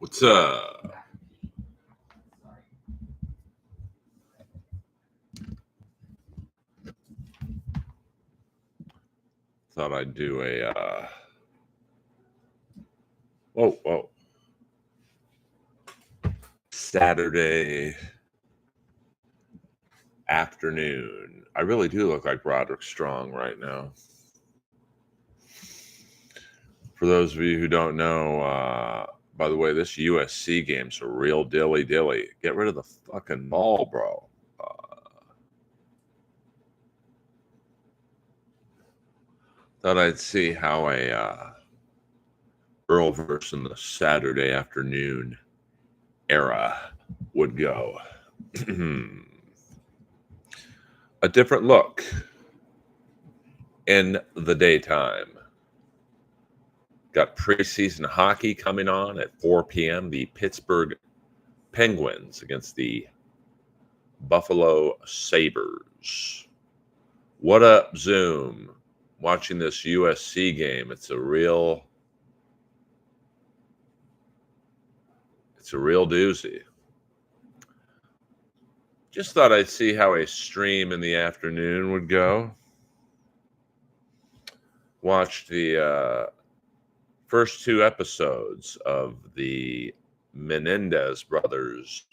What's up? Thought I'd do a whoa Saturday afternoon. I really do look like Roderick Strong right now. For those of you who don't know, by the way, this USC game's a real dilly. Get rid of the fucking ball, bro. Thought I'd see how a Earlverse in the Saturday afternoon era would go. A different look in the daytime. Got preseason hockey coming on at 4 p.m. The Pittsburgh Penguins against the Buffalo Sabres. What up, Zoom? Watching this USC game. It's a real doozy. Just thought I'd see how a stream in the afternoon would go. Watched the first two episodes of the Menendez brothers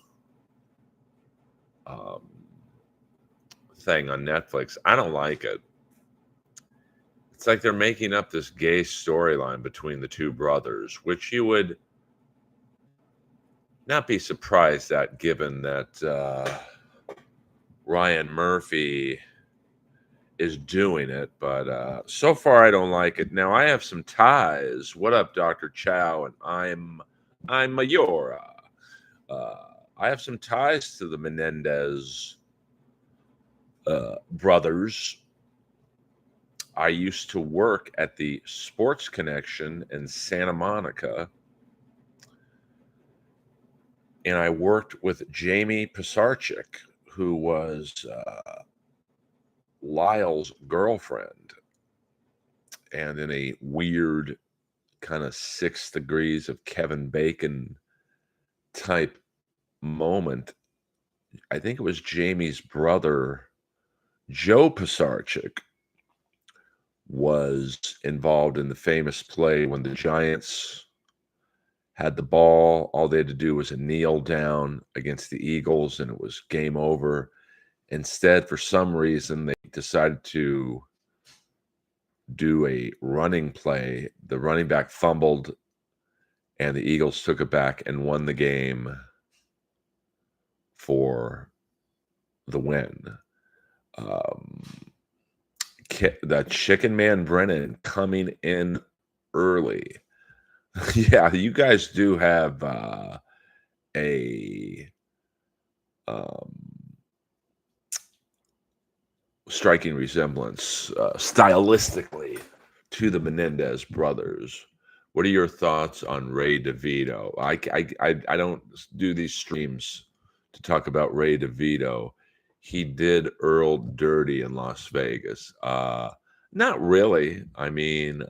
thing on Netflix. I don't like it. It's like they're making up this gay storyline between the two brothers, which you would not be surprised at, given that Ryan Murphy is doing it. But so far, I don't like it. Now, I have some ties. What up, Dr. Chow? And I'm Mayora. I have some ties to the Menendez brothers. I used to work at the Sports Connection in Santa Monica, and I worked with Jamie Pisarcik, who was Lyle's girlfriend. And in a weird kind of 6 degrees of Kevin Bacon type moment, I think it was Jamie's brother, Joe Pisarcik, was involved in the famous play when the Giants had the ball. All they had to do was a kneel down against the Eagles, and it was game over. Instead, for some reason, they decided to do a running play. The running back fumbled, and the Eagles took it back and won the game for the win. That Chicken Man Brennan coming in early. Yeah, you guys do have a striking resemblance stylistically to the Menendez brothers. What are your thoughts on Ray DeVito? I don't do these streams to talk about Ray DeVito. He did Earl dirty in Las Vegas. Not really. I mean,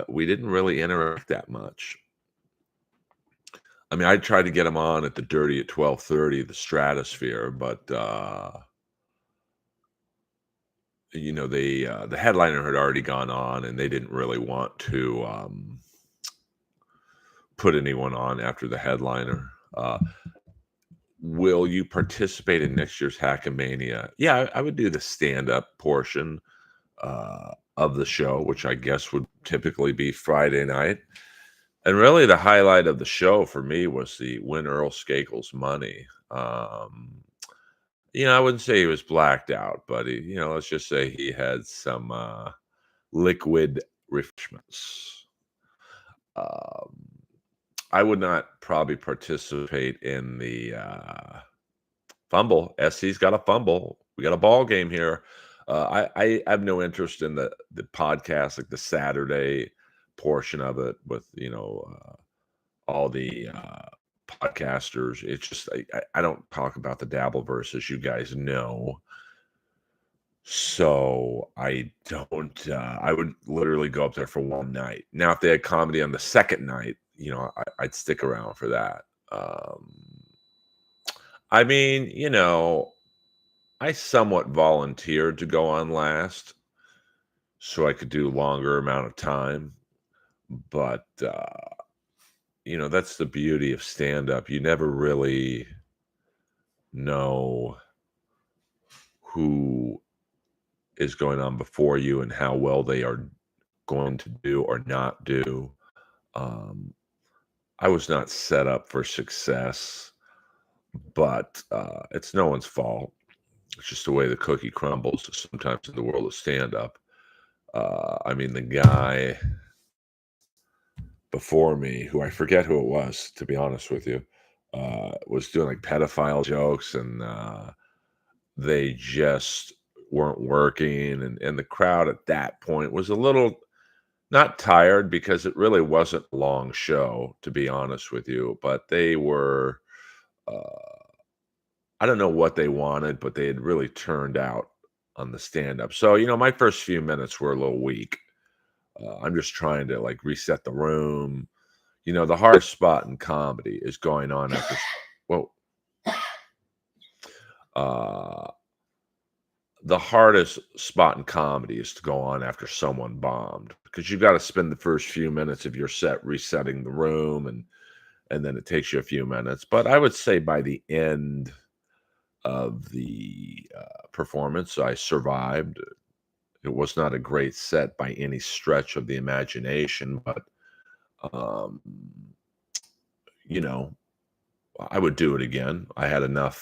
we didn't really interact that much. I mean, I tried to get him on at the Dirty at 12:30, the Stratosphere, but the headliner had already gone on, and they didn't really want to put anyone on after the headliner. Will you participate in next year's Hackamania? Yeah, I would do the stand-up portion of the show, which I guess would typically be Friday night. And really, the highlight of the show for me was the Win Earl Skakel's money. I wouldn't say he was blacked out, but let's just say he had some liquid refreshments. I would not probably participate in the fumble. SC's got a fumble. We got a ball game here. I have no interest in the podcast, like the Saturday portion of it with all the podcasters. It's just I don't talk about the Dabbleverse, as you guys know. So I don't. I would literally go up there for one night. Now, if they had comedy on the second night, I'd stick around for that. I mean, I somewhat volunteered to go on last so I could do longer amount of time, but that's the beauty of stand up. You never really know who is going on before you and how well they are going to do or not do. Um, I was not set up for success, but it's no one's fault. It's just the way the cookie crumbles sometimes in the world of stand up. I mean, the guy before me, who I forget who it was, to be honest with you, was doing like pedophile jokes, and they just weren't working. And the crowd at that point was a little not tired because it really wasn't a long show, to be honest with you, but they were, uh, I don't know what they wanted, but they had really turned out on the stand up. So, my first few minutes were a little weak. I'm just trying to like reset the room. The hardest spot in comedy is going on after. Well, uh, the hardest spot in comedy is to go on after someone bombed because you've got to spend the first few minutes of your set resetting the room, and then it takes you a few minutes. But I would say by the end of the performance, I survived. It was not a great set by any stretch of the imagination, but um, you know, I would do it again. I had enough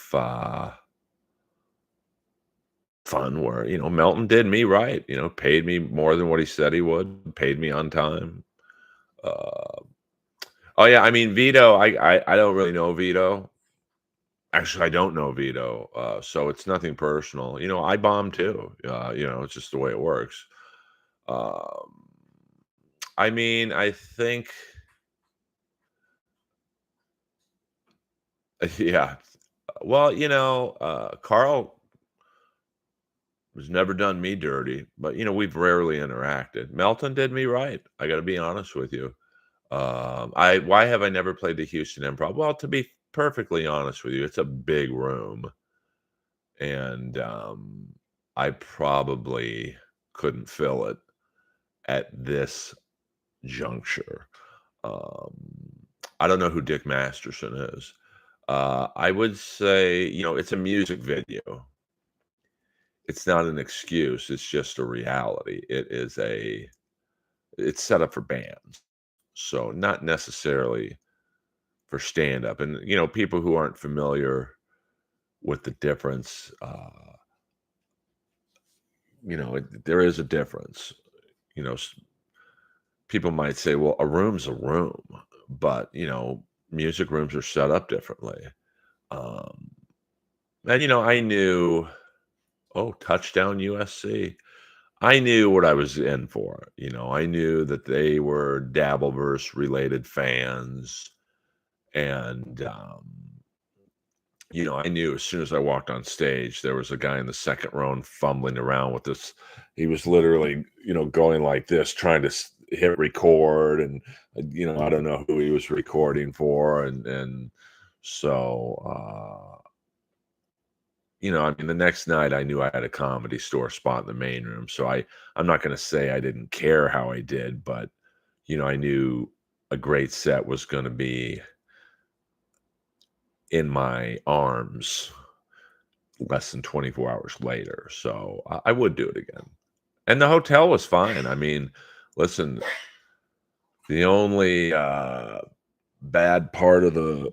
fun where Melton did me right. Paid me more than what he said he would. Paid me on time. Uh, oh yeah, I mean Vito. I don't really know Vito. Actually, I don't know Vito, so it's nothing personal. I bomb too. It's just the way it works. Um, I mean, I think, yeah. Well, Carl has never done me dirty, but we've rarely interacted. Melton did me right. I got to be honest with you. I Why have I never played the Houston Improv? Well, to be perfectly honest with you, it's a big room, and I probably couldn't fill it at this juncture. Um, I don't know who Dick Masterson is. I would say, it's a music video. It's not an excuse. It's just a reality. It's set up for bands. So not necessarily for stand up. And, people who aren't familiar with the difference, there is a difference. You know, people might say, well, a room's a room, but, music rooms are set up differently. Um, and, I knew, oh, touchdown USC. I knew what I was in for. I knew that they were Dabbleverse related fans. And, I knew as soon as I walked on stage, there was a guy in the second row and fumbling around with this. He was literally, going like this, trying to hit record. And, I don't know who he was recording for. And so, I mean, the next night I knew I had a Comedy Store spot in the main room. So I'm not going to say I didn't care how I did, but, I knew a great set was going to be in my arms less than 24 hours later. So I would do it again. And the hotel was fine. I mean, listen, the only bad part of the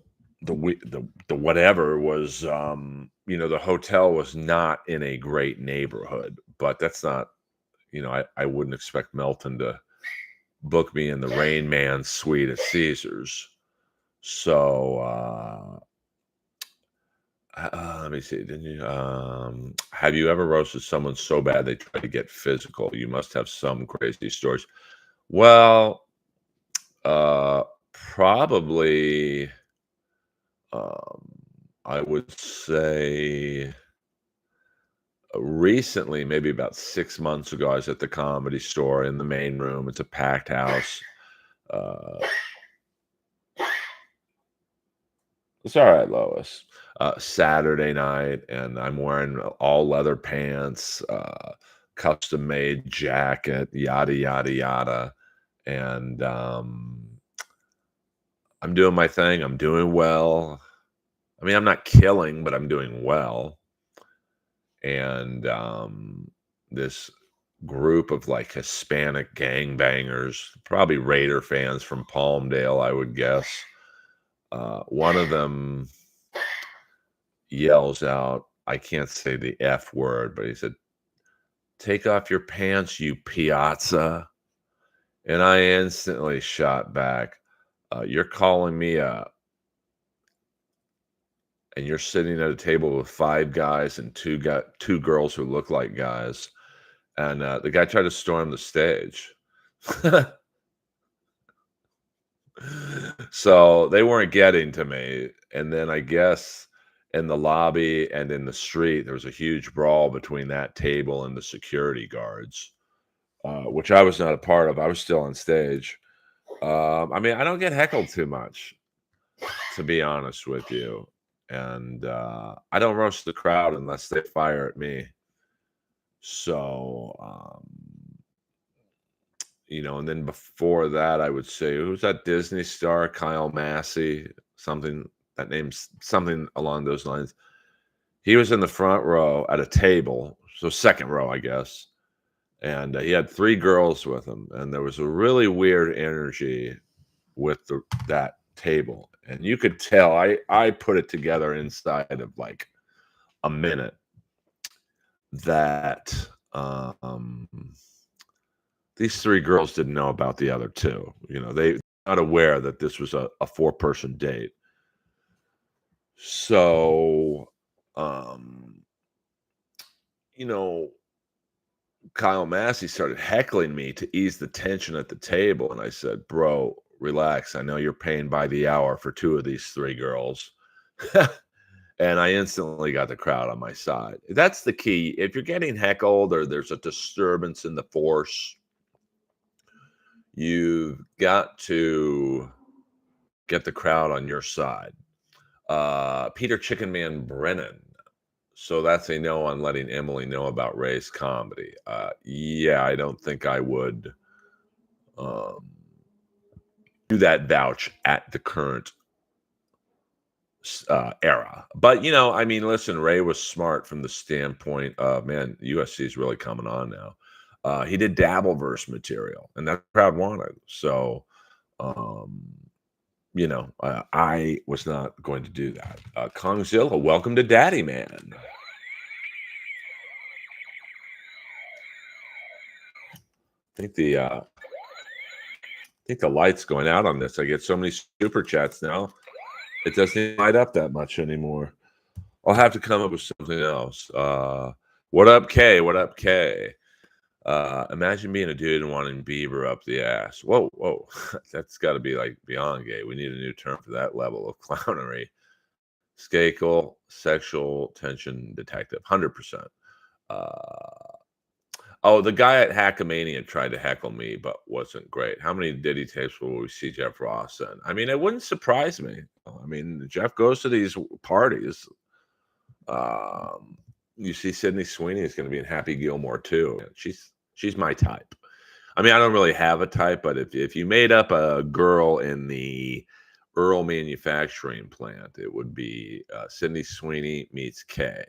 whatever was, the hotel was not in a great neighborhood, but that's not, I wouldn't expect Melton to book me in the Rain Man suite at Caesars. So, let me see. Didn't you? Have you ever roasted someone so bad they tried to get physical? You must have some crazy stories. Well, probably. Um, I would say recently, maybe about 6 months ago, I was at the Comedy Store in the main room. It's a packed house. Uh, It's all right, Lois. Saturday night, and I'm wearing all leather pants, custom made jacket, yada yada yada, and I'm doing my thing. I'm doing well. I mean, I'm not killing, but I'm doing well. And this group of like Hispanic gangbangers, probably Raider fans from Palmdale, I would guess. One of them yells out, I can't say the F word, but he said, "Take off your pants, you piazza." And I instantly shot back, "You're calling me a, and you're sitting at a table with five guys and two girls who look like guys." And the guy tried to storm the stage. So they weren't getting to me. And then I guess in the lobby and in the street, there was a huge brawl between that table and the security guards, which I was not a part of. I was still on stage. I mean, I don't get heckled too much, to be honest with you. And I don't roast the crowd unless they fire at me. So, and then before that, I would say, who's that Disney star? Kyle Massey, something that name's something along those lines. He was in the front row at a table, so second row, I guess. And he had three girls with him, and there was a really weird energy with that table, and you could tell. I put it together inside of like a minute that these three girls didn't know about the other two. They not aware that this was a four-person date. So, um, you know, Kyle Massey started heckling me to ease the tension at the table, and I said, "Bro, relax. I know you're paying by the hour for two of these three girls." And I instantly got the crowd on my side. That's the key. If you're getting heckled or there's a disturbance in the force, you've got to get the crowd on your side. Peter Chicken Man Brennan. So that's a no on letting Emily know about Ray's comedy. Yeah, I don't think I would um, do that vouch at the current era. But, I mean, listen, Ray was smart from the standpoint of, man, USC is really coming on now. He did Dabbleverse material, and that crowd wanted. So, um, I was not going to do that. Kongzilla, welcome to Daddy Man. I think the light's going out on this. I get so many super chats now. It doesn't light up that much anymore. I'll have to come up with something else. What up, K? What up, K? Imagine being a dude and wanting Bieber up the ass. Whoa, whoa. That's got to be like beyond gay. We need a new term for that level of clownery. Skakel, sexual tension detective, 100%. Oh, the guy at Hackamania tried to heckle me, but wasn't great. How many Diddy tapes will we see Jeff Ross in? I mean, it wouldn't surprise me. I mean, Jeff goes to these parties. You see Sydney Sweeney is going to be in Happy Gilmore too. She's my type. I mean, I don't really have a type, but if you made up a girl in the Earl manufacturing plant, it would be Sydney Sweeney meets Kay.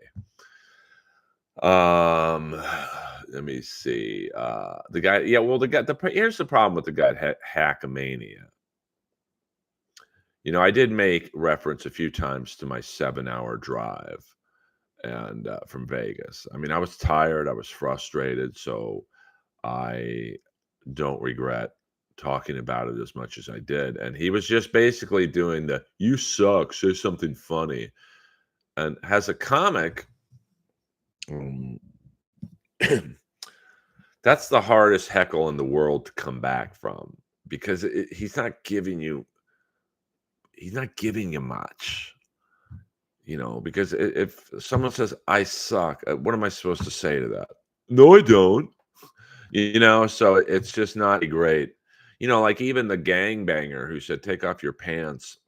Let me see. The guy, yeah, well, here's the problem with the guy at Hackamania. I did make reference a few times to my 7-hour drive and from Vegas. I mean, I was tired, I was frustrated, so I don't regret talking about it as much as I did. And he was just basically doing the "you suck, say something funny." And as a comic, that's the hardest heckle in the world to come back from, because he's not giving you much, because if someone says I suck, what am I supposed to say to that? No, I don't. So it's just not great. Like even the gangbanger who said take off your pants.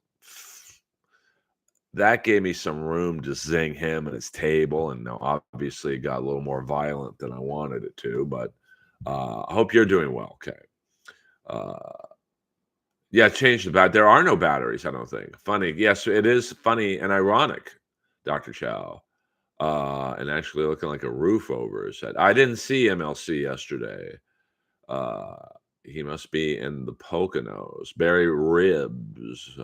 that gave me some room to zing him and his table, and now obviously it got a little more violent than I wanted it to, but, I hope you're doing well, okay. Uh, yeah, change the there are no batteries, I don't think. Funny, yes, it is funny and ironic, Dr. Chow, and actually looking like a roof over his head. I didn't see MLC yesterday. Uh, he must be in the Poconos. Barry Ribs.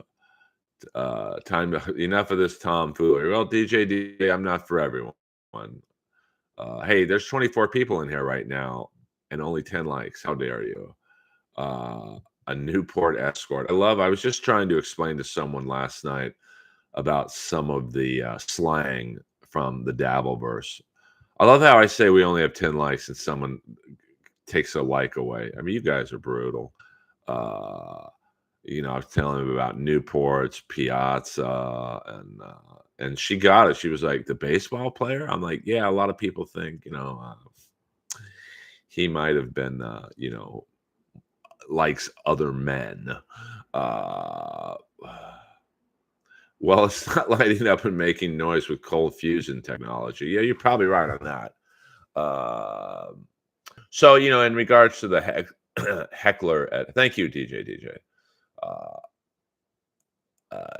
Time to enough of this tomfoolery. Well, DJ, I'm not for everyone. Hey, there's 24 people in here right now and only 10 likes. How dare you? A Newport escort. I was just trying to explain to someone last night about some of the slang from the Dabbleverse. I love how I say we only have 10 likes and someone takes a like away. I mean, you guys are brutal. Uh, I was telling him about Newport's Piazza, and she got it. She was like, "The baseball player?" I'm like, "Yeah." A lot of people think, he might have been, likes other men. Uh, well, it's not lighting up and making noise with cold fusion technology. Yeah, you're probably right on that. Uh, so, in regards to the heckler at, thank you, DJ. Uh,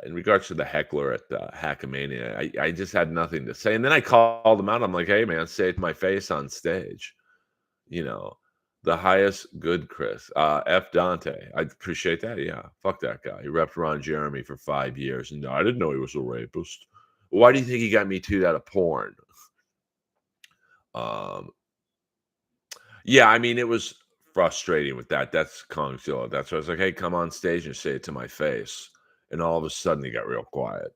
in regards to the heckler at Hackamania, I just had nothing to say. And then I called him out. I'm like, hey, man, say it to my face on stage. You know, the highest good, Chris. F. Dante. I appreciate that. Yeah. Fuck that guy. He repped Ron Jeremy for 5 years. And I didn't know he was a rapist. Why do you think he got me too out of porn? Um, yeah, I mean, it was frustrating with that. That's Kongzilla. That's why I was like, hey, come on stage and say it to my face. And all of a sudden he got real quiet.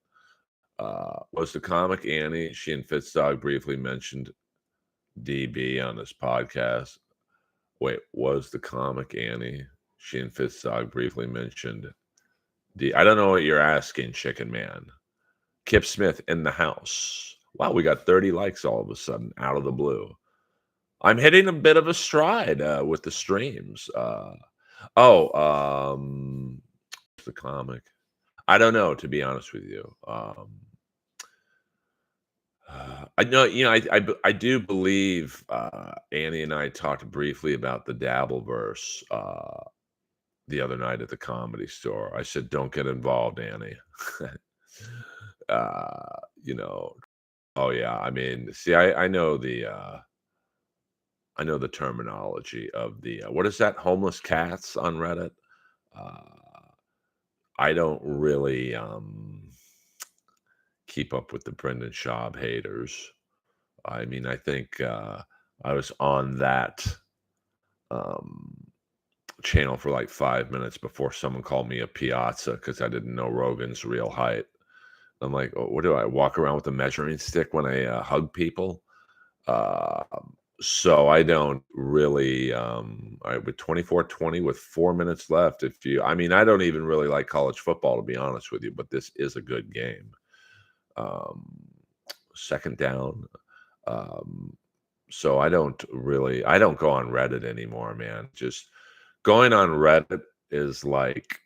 Was the comic Annie? She and Fitzdog briefly mentioned DB on this podcast. Wait, was the comic Annie? She and Fitzdog briefly mentioned I don't know what you're asking, Chicken Man. Kip Smith in the house. Wow, we got 30 likes all of a sudden out of the blue. I'm hitting a bit of a stride with the streams. The comic. I don't know, to be honest with you. I know, I do believe Annie and I talked briefly about the Dabbleverse the other night at the Comedy Store. I said, "Don't get involved, Annie." uh, you know, oh yeah. I mean, see, I know the terminology of the what is that? Homeless cats on Reddit. Uh, I don't really keep up with the Brendan Schaub haters. I mean, I think I was on that um, channel for like 5 minutes before someone called me a piazza because I didn't know Rogan's real height. I'm like, oh, what do I walk around with a measuring stick when I hug people? Uh, so I don't really. All right, with 24-20 with 4 minutes left. I mean, I don't even really like college football to be honest with you, but this is a good game. Um, Second down. Um, so I don't go on Reddit anymore, man. Just going on Reddit is like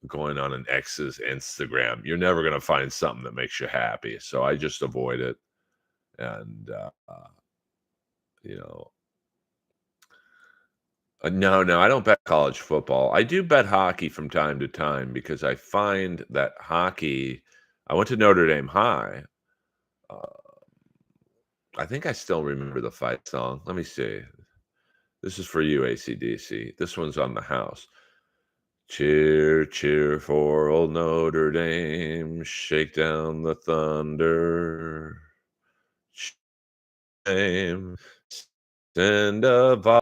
going on an ex's Instagram. You're never gonna find something that makes you happy. So I just avoid it. And you know, no, I don't bet college football. I do bet hockey from time to time because I find that hockey. I went to Notre Dame High. Uh, I think I still remember the fight song. Let me see. This is for you, ACDC. This one's on the house. Cheer, cheer for old Notre Dame. Shake down the thunder. Shame. Send a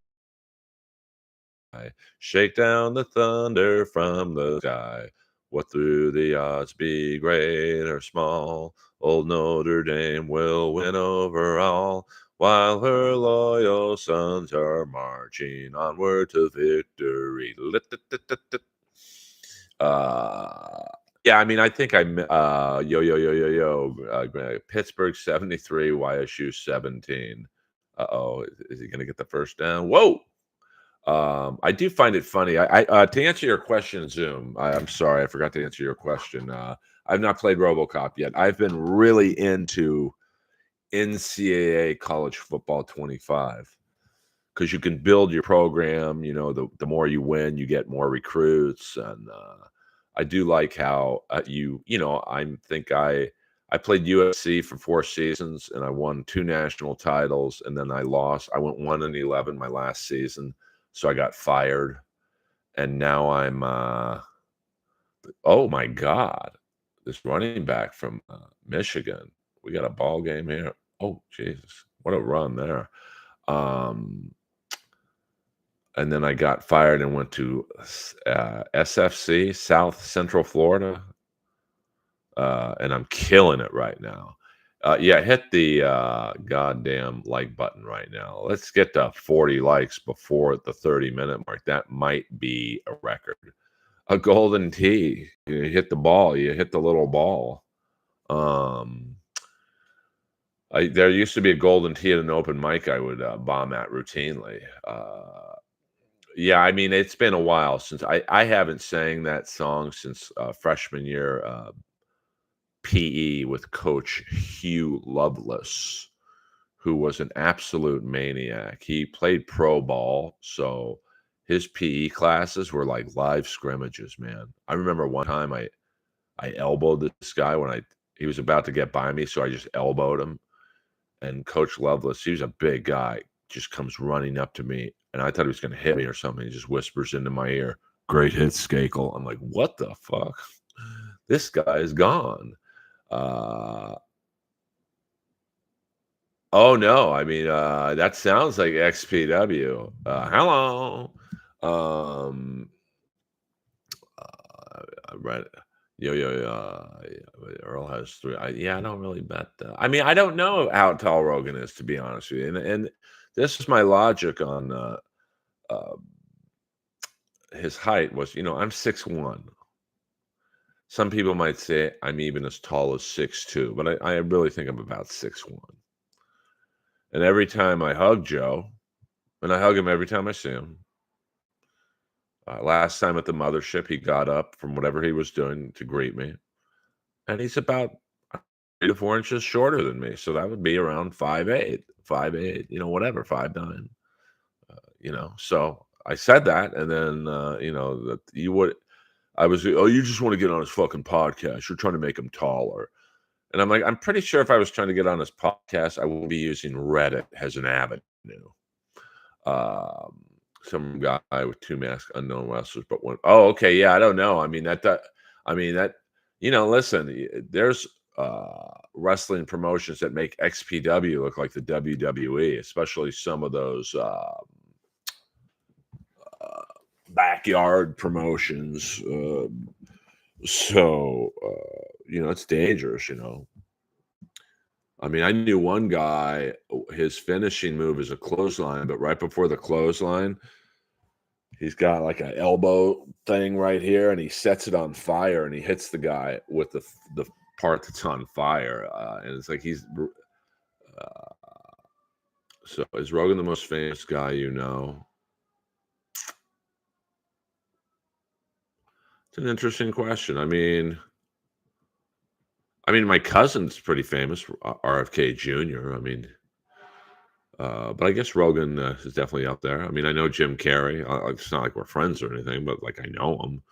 shake down the thunder from the sky. What through the odds be great or small? Old Notre Dame will win over all, while her loyal sons are marching onward to victory. Uh, yeah, I mean, I think Pittsburgh 73, YSU 17. Uh-oh, is he going to get the first down? Whoa! I do find it funny. To answer your question, Zoom. I'm sorry, I forgot to answer your question. I've not played RoboCop yet. I've been really into NCAA College Football 25 because you can build your program. The more you win, you get more recruits, and I do like how I played UFC for 4 seasons, and I won 2 national titles, and then I lost. I went 1-11 my last season, so I got fired, and now I'm. Oh my God, this running back from Michigan. We got a ball game here. Oh Jesus, what a run there! Um, and then I got fired and went to SFC, South Central Florida, and I'm killing it right now. Yeah, hit the goddamn like button right now. Let's get to 40 likes before the 30-minute mark. That might be a record. A golden tee. You hit the ball. You hit the little ball. Um, there used to be a golden tee at an open mic I would bomb at routinely. Yeah, I mean, it's been a while since I haven't sang that song since freshman year PE with Coach Hugh Lovelace, who was an absolute maniac. He played pro ball, so his PE classes were like live scrimmages, man. I remember one time I elbowed this guy when he was about to get by me, so I just elbowed him. And Coach Lovelace, he was a big guy, just comes running up to me, and I thought he was going to hit me or something. He just whispers into my ear, "Great hit, Skakel." I'm like, "What the fuck? This guy is gone." Uh, oh no, I mean that sounds like XPW. Hello, um, right. Earl has 3. Yeah, I don't really bet. I mean, I don't know how tall Rogan is, to be honest with you. And this is my logic on uh, his height was, I'm 6'1". Some people might say I'm even as tall as 6'2", but I really think I'm about 6'1". And every time I hug Joe, and I hug him every time I see him. Last time at the mothership, he got up from whatever he was doing to greet me. And he's about 3 to 4 inches shorter than me, so that would be around 5'8", 5'8", whatever, 5'9", so I said that, and then, that "Oh, you just wanna get on his fucking podcast, you're trying to make him taller," and I'm like, "I'm pretty sure if I was trying to get on his podcast, I wouldn't be using Reddit as an avenue." Um, some guy with 2 masked unknown wrestlers, but one oh, okay, yeah, I don't know. Listen, there's wrestling promotions that make XPW look like the WWE, especially some of those uh, backyard promotions. It's dangerous. I mean, I knew one guy, his finishing move is a clothesline, but right before the clothesline, he's got like an elbow thing right here, and he sets it on fire, and he hits the guy with the part that's on fire, and it's like uh, so is Rogan the most famous guy you know? It's an interesting question. I mean, my cousin's pretty famous, RFK Jr. But I guess Rogan is definitely up there. I mean, I know Jim Carrey. It's not like we're friends or anything, but like I know him.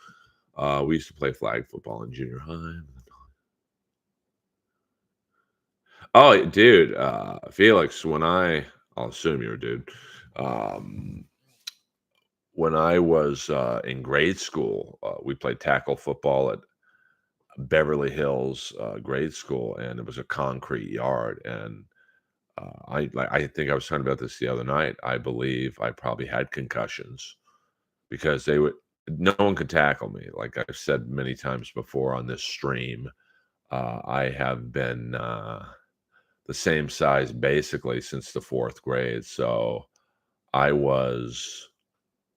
We used to play flag football in junior high. Oh, dude, Felix, I'll assume you're a dude. Um, when I was in grade school, we played tackle football at Beverly Hills grade school, and it was a concrete yard. And I think I was talking about this the other night. I believe I probably had concussions because no one could tackle me. Like I've said many times before on this stream, I have been the same size basically since the 4th grade. So I was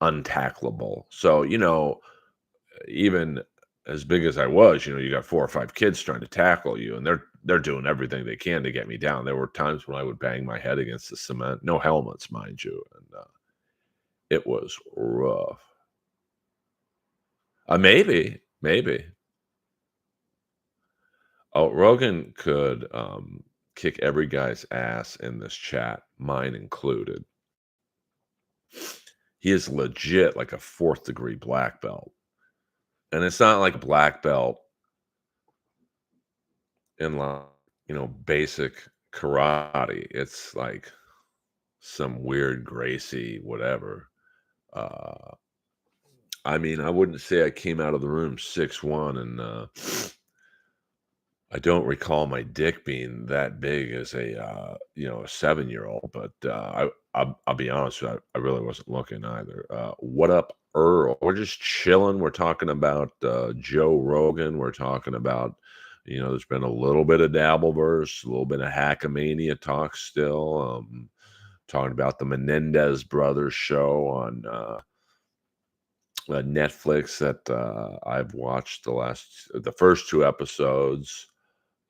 untackleable. So, even as big as I was, you got 4 or 5 kids trying to tackle you, and they're doing everything they can to get me down. There were times when I would bang my head against the cement, no helmets, mind you, and it was rough. Maybe, maybe. Oh, Rogan could kick every guy's ass in this chat, mine included. He is legit like a fourth degree black belt. And it's not like a black belt in like, basic karate. It's like some weird Gracie, whatever. Uh, I mean, I wouldn't say I came out of the room 6'1", and I don't recall my dick being that big as a 7-year-old, but I'll be honest with you, I really wasn't looking either. What up, Earl? We're just chilling. We're talking about Joe Rogan. We're talking about, there's been a little bit of Dabbleverse, a little bit of Hackamania talk still. Talking about the Menendez brothers show on Netflix that I've watched the first 2 episodes.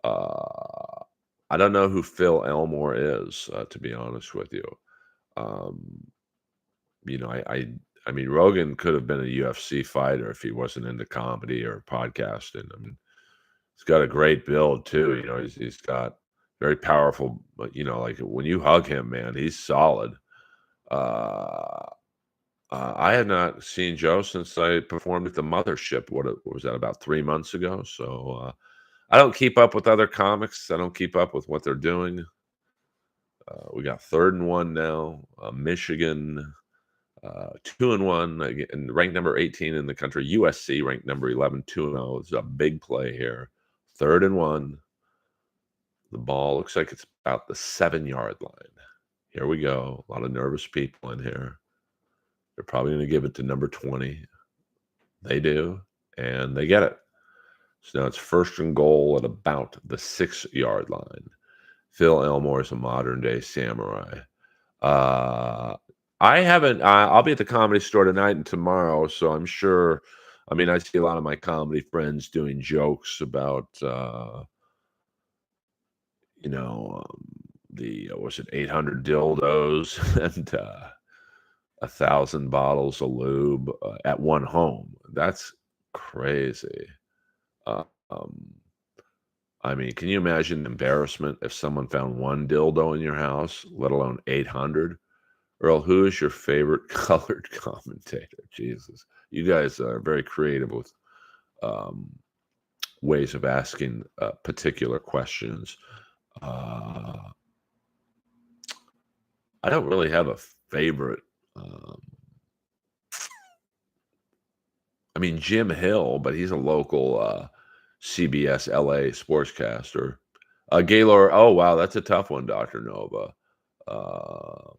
I don't know who Phil Elmore is, to be honest with you. Um, you know, I mean, Rogan could have been a UFC fighter if he wasn't into comedy or podcasting. I mean, he's got a great build too. He's got very powerful, but like when you hug him, man, he's solid. Uh, I had not seen Joe since I performed at the Mothership. What was that, about 3 months ago? So I don't keep up with other comics. I don't keep up with what they're doing. We got 3rd and 1 now. Michigan, 2-1, and ranked number 18 in the country. USC ranked number 11, 2-0. It's a big play here. 3rd and 1. The ball looks like it's about the 7-yard line. Here we go. A lot of nervous people in here. They're probably going to give it to number 20. They do, and they get it. So now it's 1st and goal at about the 6-yard line. Phil Elmore is a modern-day samurai. I haven't. I'll be at the Comedy Store tonight and tomorrow, so I'm sure. I mean, I see a lot of my comedy friends doing jokes about, the was it 800 dildos and 1,000 bottles of lube at one home. That's crazy. Uh, um, I mean, can you imagine the embarrassment if someone found one dildo in your house, let alone 800? Earl, who is your favorite colored commentator? Jesus, you guys are very creative with um, ways of asking particular questions. Uh, I don't really have a favorite. Um, I mean, Jim Hill, but he's a local CBS LA sportscaster. Gaylor, oh wow, that's a tough one, Dr. Nova. Uh,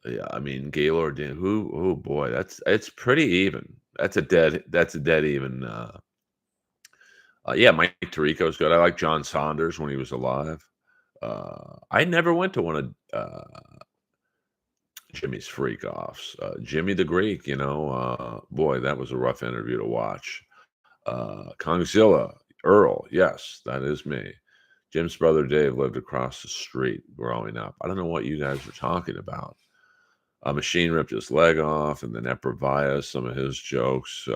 yeah, I mean Gaylord, who? Oh boy, it's pretty even. That's a dead even. Yeah, Mike Tirico's good. I like John Saunders when he was alive. I never went to one of Jimmy's freak offs. Jimmy the Greek, boy, that was a rough interview to watch. Kongzilla, Earl, yes, that is me. Jim's brother Dave lived across the street growing up. I don't know what you guys were talking about. A machine ripped his leg off, and then Eprovia, some of his jokes.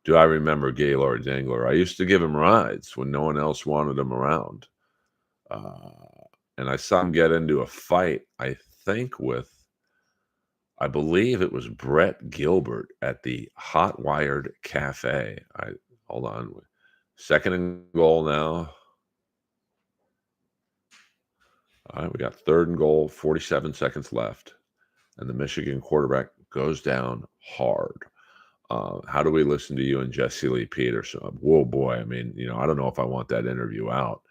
Do I remember Gaylord Dangler? I used to give him rides when no one else wanted him around. Uh, and I saw him get into a fight, I think, I believe it was Brett Gilbert at the Hot Wired Cafe. Hold on. 2nd and goal now. All right, we got 3rd and goal, 47 seconds left. And the Michigan quarterback goes down hard. How do we listen to you and Jesse Lee Peterson? Whoa, boy. I mean, I don't know if I want that interview out.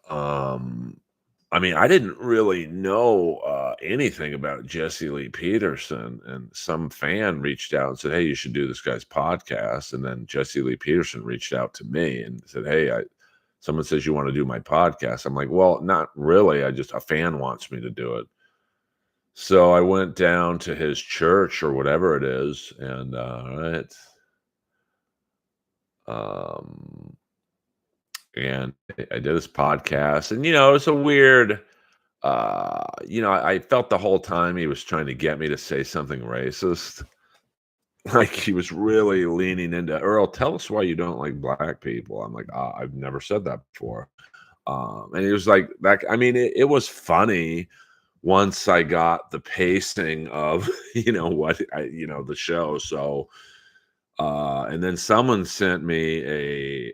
I mean, I didn't really know anything about Jesse Lee Peterson, and some fan reached out and said, "Hey, you should do this guy's podcast." And then Jesse Lee Peterson reached out to me and said, "Hey, someone says you want to do my podcast." I'm like, "Well, not really. A fan wants me to do it." So I went down to his church or whatever it is, and um, and I did this podcast, and it's a weird. I felt the whole time he was trying to get me to say something racist. Like, he was really leaning into, "Earl, tell us why you don't like black people." I'm like, I've never said that before." And he was like, that I mean, it was funny once I got the pacing of, the show. So, and then someone sent me a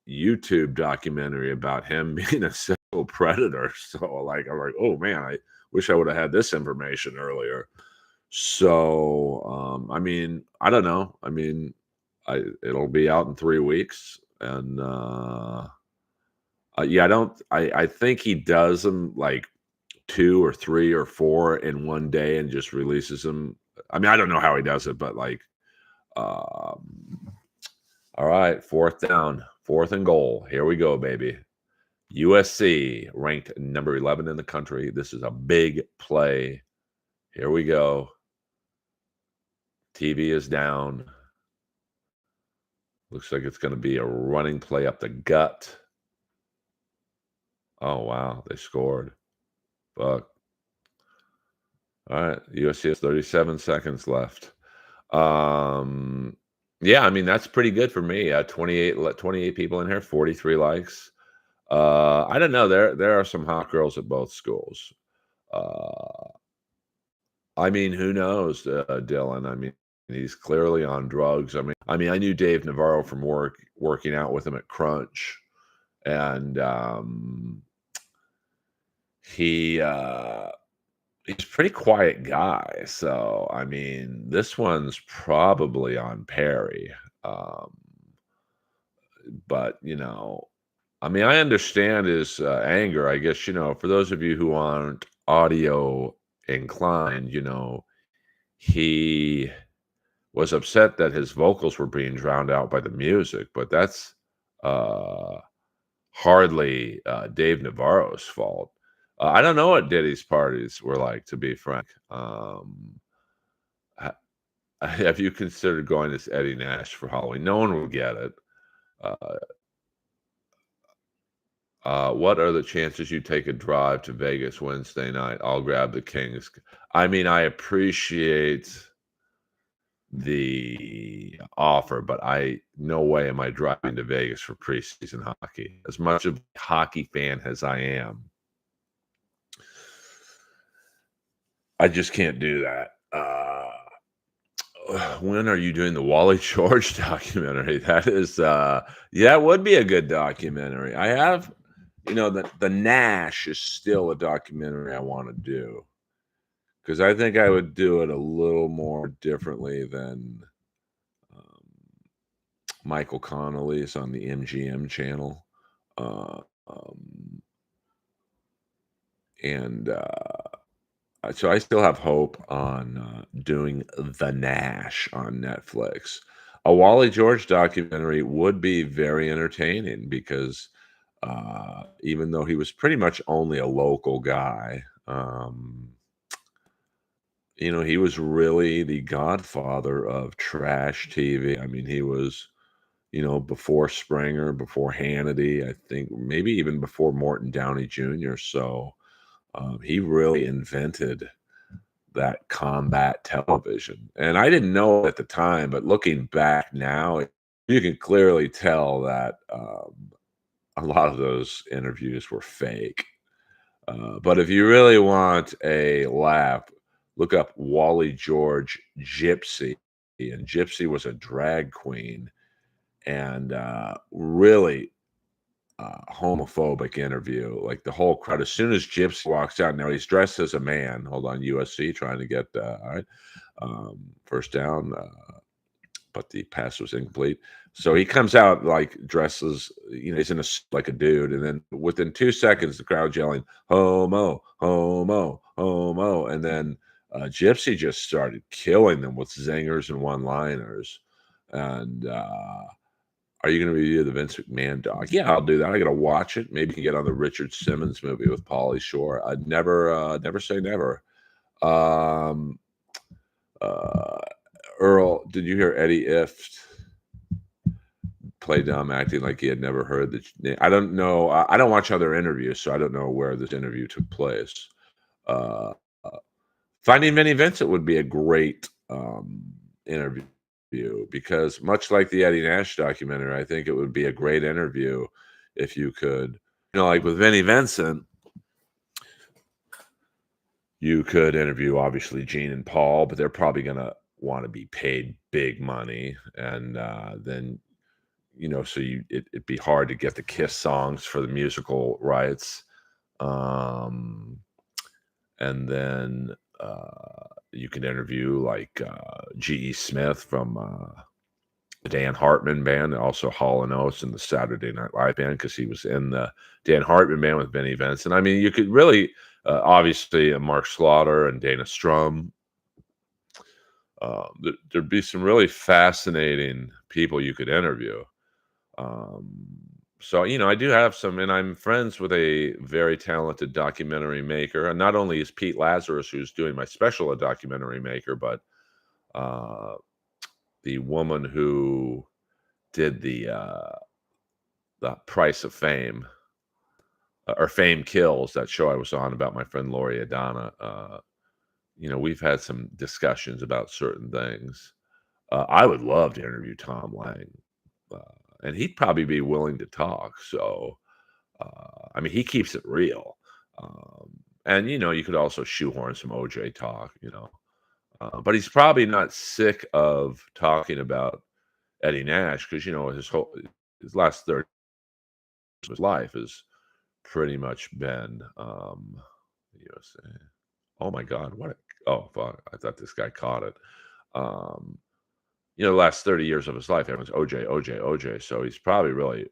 YouTube documentary about him being a sexual predator. So, like, I'm like, "Oh man, I wish I would have had this information earlier." So, I mean, I don't know. I mean, it'll be out in 3 weeks, and yeah, I think he does them like 2 or 3 or 4 in one day and just releases them. I mean, I don't know how he does it, but like, um, all right, 4th down, 4th and goal. Here we go, baby. USC ranked number 11 in the country. This is a big play. Here we go. TV is down. Looks like it's going to be a running play up the gut. Oh, wow. They scored. Fuck. All right. USC has 37 seconds left. Um, yeah, I mean, that's pretty good for me. 28 people in here, 43 likes. I don't know. There are some hot girls at both schools. Uh, I mean, who knows, Dylan? I mean, he's clearly on drugs. I mean, I knew Dave Navarro from working out with him at Crunch, and he he's a pretty quiet guy. So, I mean, this one's probably on Perry. Um, but I mean, I understand his anger. I guess for those of you who aren't audio inclined, he was upset that his vocals were being drowned out by the music, but that's uh, hardly Dave Navarro's fault. I don't know what Diddy's parties were like, to be frank. Ha- have you considered going as Eddie Nash for Halloween? No one will get it. Uh, what are the chances you take a drive to Vegas Wednesday night? I'll grab the Kings. I mean, I appreciate the offer, but no way am I driving to Vegas for preseason hockey. As much of a hockey fan as I am, I just can't do that. When are you doing the Wally George documentary? That is, yeah, it would be a good documentary. I have, the Nash is still a documentary I want to do because I think I would do it a little more differently than um, Michael Connolly's on the MGM channel. Uh, um, and so I still have hope on doing The Nash on Netflix. A Wally George documentary would be very entertaining because even though he was pretty much only a local guy, he was really the godfather of trash TV. I mean, he was, before Springer, before Hannity, I think maybe even before Morton Downey Jr. So he really invented that combat television. And I didn't know at the time, but looking back now, you can clearly tell that a lot of those interviews were fake. But if you really want a laugh, look up Wally George Gypsy. And Gypsy was a drag queen and really homophobic interview. Like the whole crowd, as soon as Gypsy walks out, now he's dressed as a man. Hold on, USC trying to get all right. First down, but the pass was incomplete. So he comes out like dresses, he's in like a dude, and then within 2 seconds, the crowd's yelling "homo, homo, homo," and then Gypsy just started killing them with zingers and one-liners. And are you going to review the Vince McMahon doc? Yeah, I'll do that. I got to watch it. Maybe you can get on the Richard Simmons movie with Pauly Shore. I'd never say never. Um, uh, Earl, did you hear Eddie Ift play dumb, acting like he had never heard the name? I don't know. I don't watch other interviews, so I don't know where this interview took place. Uh, Finding Vinnie Vincent would be a great interview because much like the Eddie Nash documentary, I think it would be a great interview if you could, like with Vinnie Vincent, you could interview obviously Gene and Paul, but they're probably gonna want to be paid big money, and then so it'd be hard to get the Kiss songs for the musical rights, um, and then you can interview like G.E. Smith from the Dan Hartman band, also Hall and Oates and the Saturday Night Live band because he was in the Dan Hartman band with Vinnie Vincent. I mean, you could really obviously Mark Slaughter and Dana Strum. There'd be some really fascinating people you could interview. Um, so I do have some, and I'm friends with a very talented documentary maker. And not only is Pete Lazarus, who's doing my special, a documentary maker, but uh, the woman who did the Price of Fame or Fame Kills, that show I was on about my friend Lori Adana. We've had some discussions about certain things. I would love to interview Tom Lang, uh, and he'd probably be willing to talk. So, I mean, he keeps it real. And you could also shoehorn some OJ talk. But he's probably not sick of talking about Eddie Nash because his last 30 years of his life has pretty much been USA. Oh my God, oh fuck! I thought this guy caught it. Um, the last 30 years of his life, everyone's OJ, OJ, OJ. So he's probably really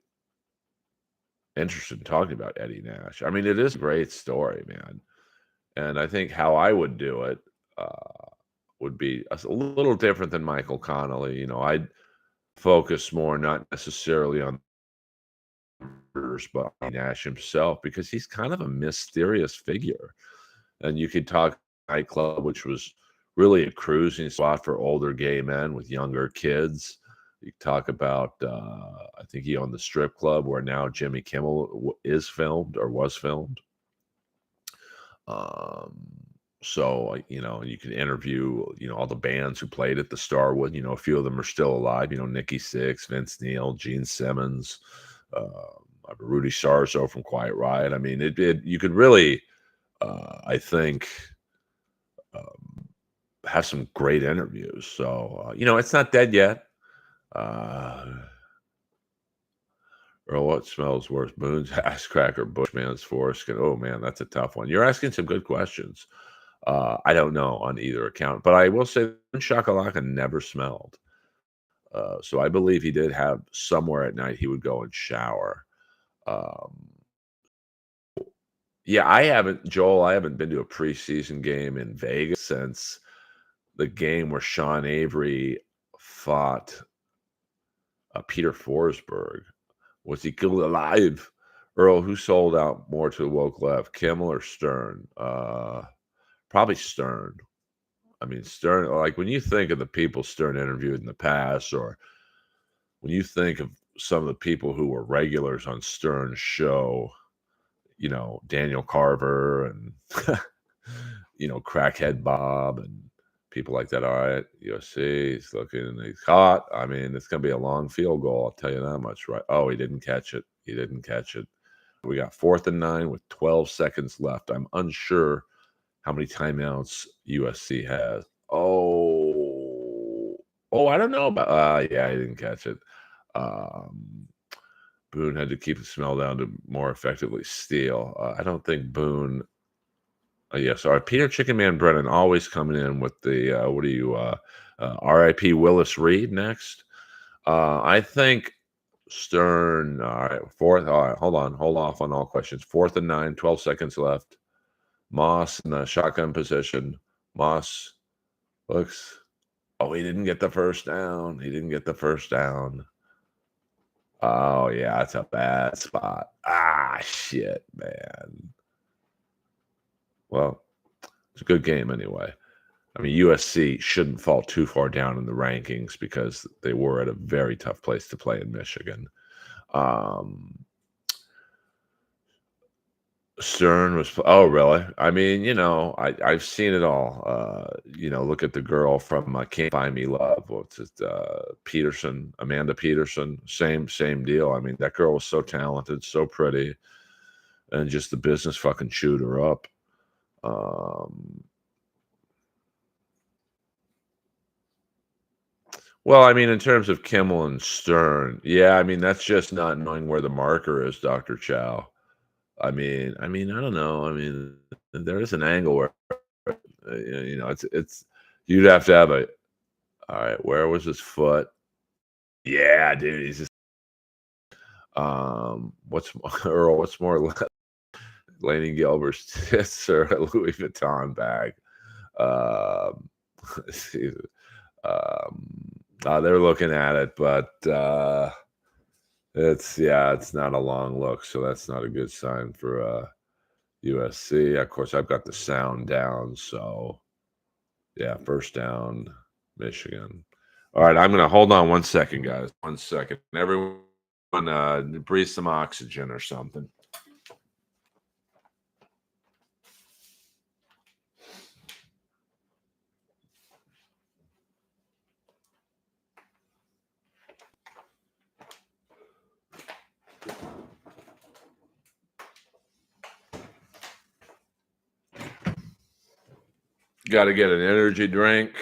interested in talking about Eddie Nash. I mean, it is a great story, man. And I think how I would do it would be a little different than Michael Connolly. I'd focus more not necessarily on murders, but on Nash himself because he's kind of a mysterious figure. And you could talk nightclub, which was really a cruising spot for older gay men with younger kids. You talk about, I think he owned the strip club where now Jimmy Kimmel is filmed or was filmed. So, you can interview, all the bands who played at the Starwood. A few of them are still alive. Nikki Sixx, Vince Neil, Gene Simmons, Rudy Sarzo from Quiet Riot. I mean, you could really, I think, have some great interviews. So, it's not dead yet. Or what smells worse, Boone's ass crack or Bushman's foreskin? Oh man, that's a tough one. You're asking some good questions. I don't know on either account, but I will say Shakalaka never smelled. So I believe he did have somewhere at night he would go and shower. Um, yeah, Joel, I haven't been to a preseason game in Vegas since the game where Sean Avery fought Peter Forsberg. Was he killed alive? Earl, who sold out more to the woke left, Kimmel or Stern? Probably Stern. I mean, Stern, like when you think of the people Stern interviewed in the past, or when you think of some of the people who were regulars on Stern's show, Daniel Carver and, Crackhead Bob and people like that. All right, USC, he's looking, he's caught. I mean, it's going to be a long field goal. I'll tell you that much, right? Oh, he didn't catch it. He didn't catch it. We got 4th and 9 with 12 seconds left. I'm unsure how many timeouts USC has. I don't know about. Yeah, he didn't catch it. Boone had to keep the smell down to more effectively steal. I don't think Boone. Yeah, sorry. Peter Chicken Man Brennan always coming in with the what are you? R.I.P. Willis Reed next. I think Stern. All right, 4th. All right, hold off on all questions. 4th and 9, 12 seconds left. Moss in the shotgun position. Moss looks. Oh, he didn't get the first down. He didn't get the first down. Oh yeah, that's a bad spot. Ah, shit, man. Well, it's a good game anyway. I mean, USC shouldn't fall too far down in the rankings because they were at a very tough place to play in Michigan. Stern was oh, really? I mean, I've seen it all. Look at the girl from Can't Buy Me Love. What's it? Peterson, Amanda Peterson. Same deal. I mean, that girl was so talented, so pretty, and just the business fucking chewed her up. Um, well, I mean, in terms of Kimmel and Stern, yeah, I mean, that's just not knowing where the marker is, Dr. Chow. I don't know. I mean, there is an angle where it's you'd have to have a all right, where was his foot? Yeah, dude, he's just what's Earl, what's more Laney Gilbert's tits or a Louis Vuitton bag? Um, see, um, they're looking at it, but it's not a long look, so that's not a good sign for USC. Of course, I've got the sound down, so yeah, first down, Michigan. All right, I'm gonna hold on 1 second, guys. 1 second. Everyone, breathe some oxygen or something. Got to get an energy drink.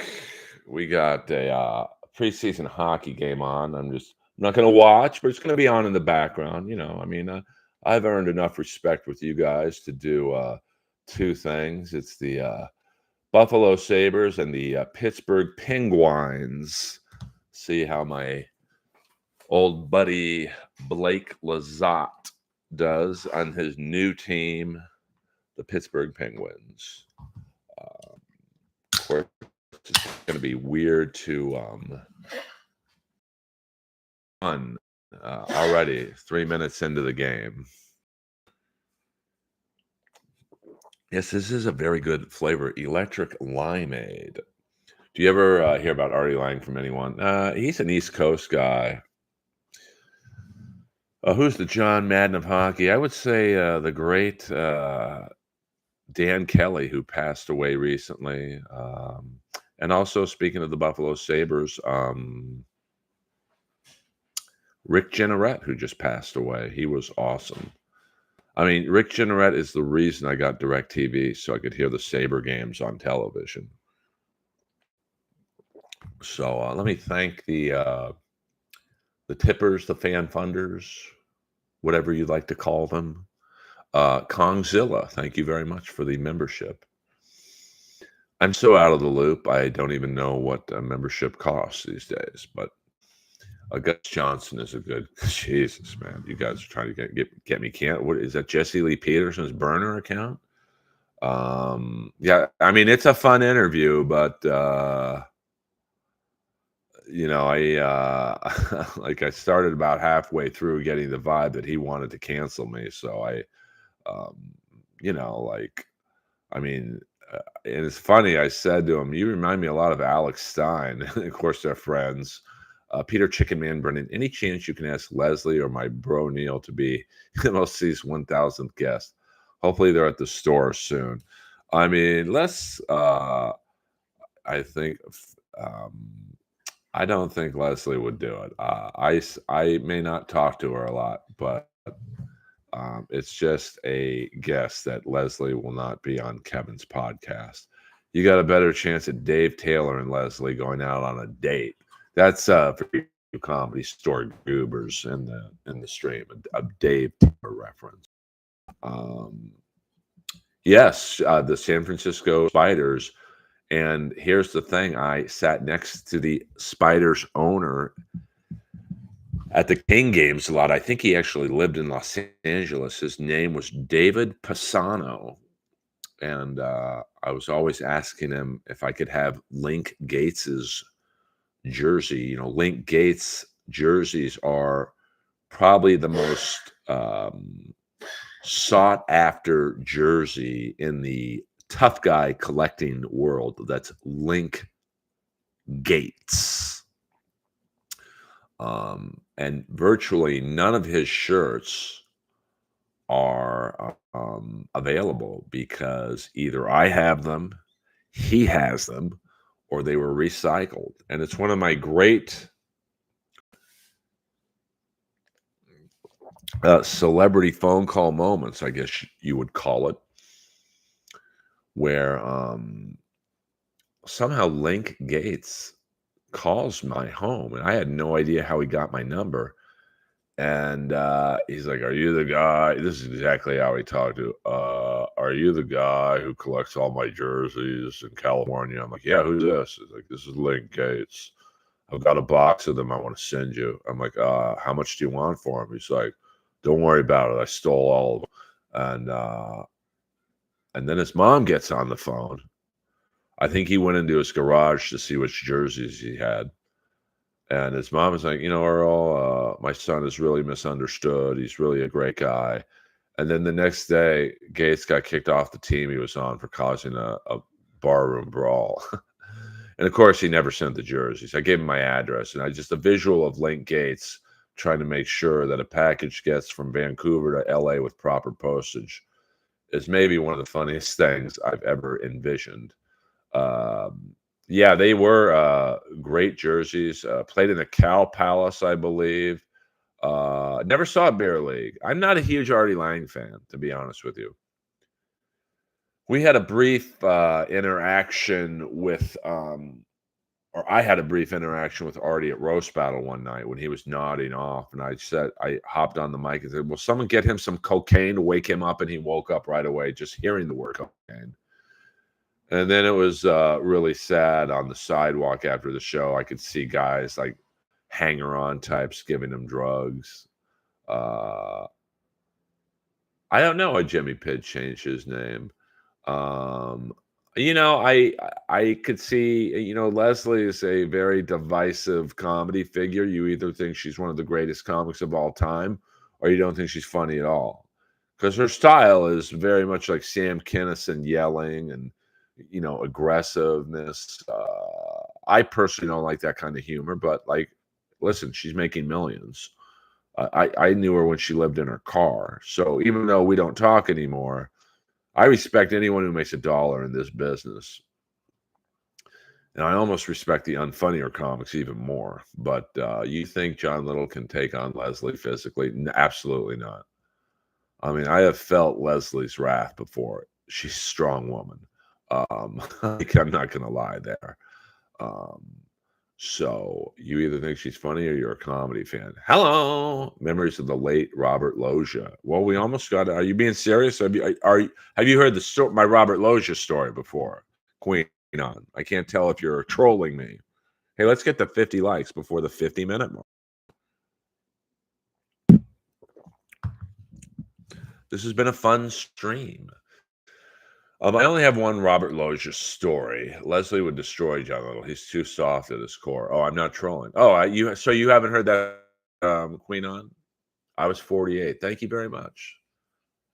We got a preseason hockey game on. I'm not going to watch, but it's going to be on in the background. I've earned enough respect with you guys to do two things. It's the Buffalo Sabres and the Pittsburgh Penguins. See how my old buddy Blake Lizotte does on his new team, the Pittsburgh Penguins. Of course, it's going to be weird to run already 3 minutes into the game. Yes, this is a very good flavor, electric limeade. Do you ever hear about Artie Lang from anyone? He's an East Coast guy. Who's the John Madden of hockey? I would say the great Dan Kelly, who passed away recently. And also, speaking of the Buffalo Sabres, Rick Jeanneret, who just passed away. He was awesome. I mean, Rick Jeanneret is the reason I got DirecTV, so I could hear the Sabre games on television. So let me thank the tippers, the fan funders, whatever you'd like to call them. Kongzilla, thank you very much for the membership. I'm so out of the loop, I don't even know what a membership costs these days, but Gus Johnson is a good Jesus, man. You guys are trying to get me what is that Jesse Lee Peterson's burner account? Yeah, I mean it's a fun interview, but I like I started about halfway through getting the vibe that he wanted to cancel me. So um, like, I mean, and it's funny. I said to him, "You remind me a lot of Alex Stein." Of course, they're friends. Peter Chicken Man Brennan, any chance you can ask Leslie or my bro Neil to be MLC's 1000th guest? Hopefully, they're at the store soon. I mean, I think. Um, I don't think Leslie would do it. I may not talk to her a lot, but it's just a guess that Leslie will not be on Kevin's podcast. You got a better chance at Dave Taylor and Leslie going out on a date. That's for you comedy store goobers in the stream, a Dave Taylor reference. Yes, the San Francisco Spiders. And here's the thing: I sat next to the Spiders owner at the King games a lot. I think he actually lived in Los Angeles. His name was David Pisano. And I was always asking him if I could have Link Gates's jersey. Link Gates jerseys are probably the most sought after jersey in the tough guy collecting world. That's Link Gates. And virtually none of his shirts are available because either I have them, he has them, or they were recycled. And it's one of my great celebrity phone call moments, I guess you would call it, where somehow Link Gates calls my home, and I had no idea how he got my number. And he's like, "Are you the guy?" This is exactly how he talked to. Are you the guy who collects all my jerseys in California? I'm like, "Yeah, who's this?" He's like, "This is Link Gates. I've got a box of them I want to send you." I'm like, "How much do you want for them?" He's like, "Don't worry about it. I stole all of them." And then his mom gets on the phone. I think he went into his garage to see which jerseys he had. And his mom was like, Earl, my son is really misunderstood. He's really a great guy. And then the next day, Gates got kicked off the team he was on for causing a barroom brawl. And of course, he never sent the jerseys. I gave him my address, and I just a visual of Link Gates trying to make sure that a package gets from Vancouver to LA with proper postage is maybe one of the funniest things I've ever envisioned. Um, yeah, they were great jerseys. Played in the Cow Palace, I believe. Never saw Bear League. I'm not a huge Artie Lang fan, to be honest with you. We had a brief interaction with, or I had a brief interaction with Artie at Roast Battle one night when he was nodding off, and I hopped on the mic and said, "Will someone get him some cocaine to wake him up?" And he woke up right away just hearing the word cocaine. And then it was really sad on the sidewalk after the show. I could see guys like hanger-on types giving him drugs. Uh, I don't know why Jimmy Pitt changed his name. Um, I could see, Leslie is a very divisive comedy figure. You either think she's one of the greatest comics of all time, or you don't think she's funny at all. Because her style is very much like Sam Kinison yelling and, aggressiveness. I personally don't like that kind of humor, but like, listen, she's making millions. I knew her when she lived in her car. So even though we don't talk anymore, I respect anyone who makes a dollar in this business. And I almost respect the unfunnier comics even more. But you think John Little can take on Leslie physically? Absolutely not. I mean, I have felt Leslie's wrath before. She's a strong woman. Like, I'm not going to lie there. Um, so you either think she's funny or you're a comedy fan. Hello, memories of the late Robert Loggia. Well, we almost got. Are you being serious? Have you heard the story, my Robert Loggia story before? Queen on. I can't tell if you're trolling me. Hey, let's get the 50 likes before the 50-minute mark. This has been a fun stream. I only have one Robert Loggia story. Leslie would destroy John Little. He's too soft at his core. Oh, I'm not trolling. Oh, so you haven't heard that Queen on? I was 48. Thank you very much.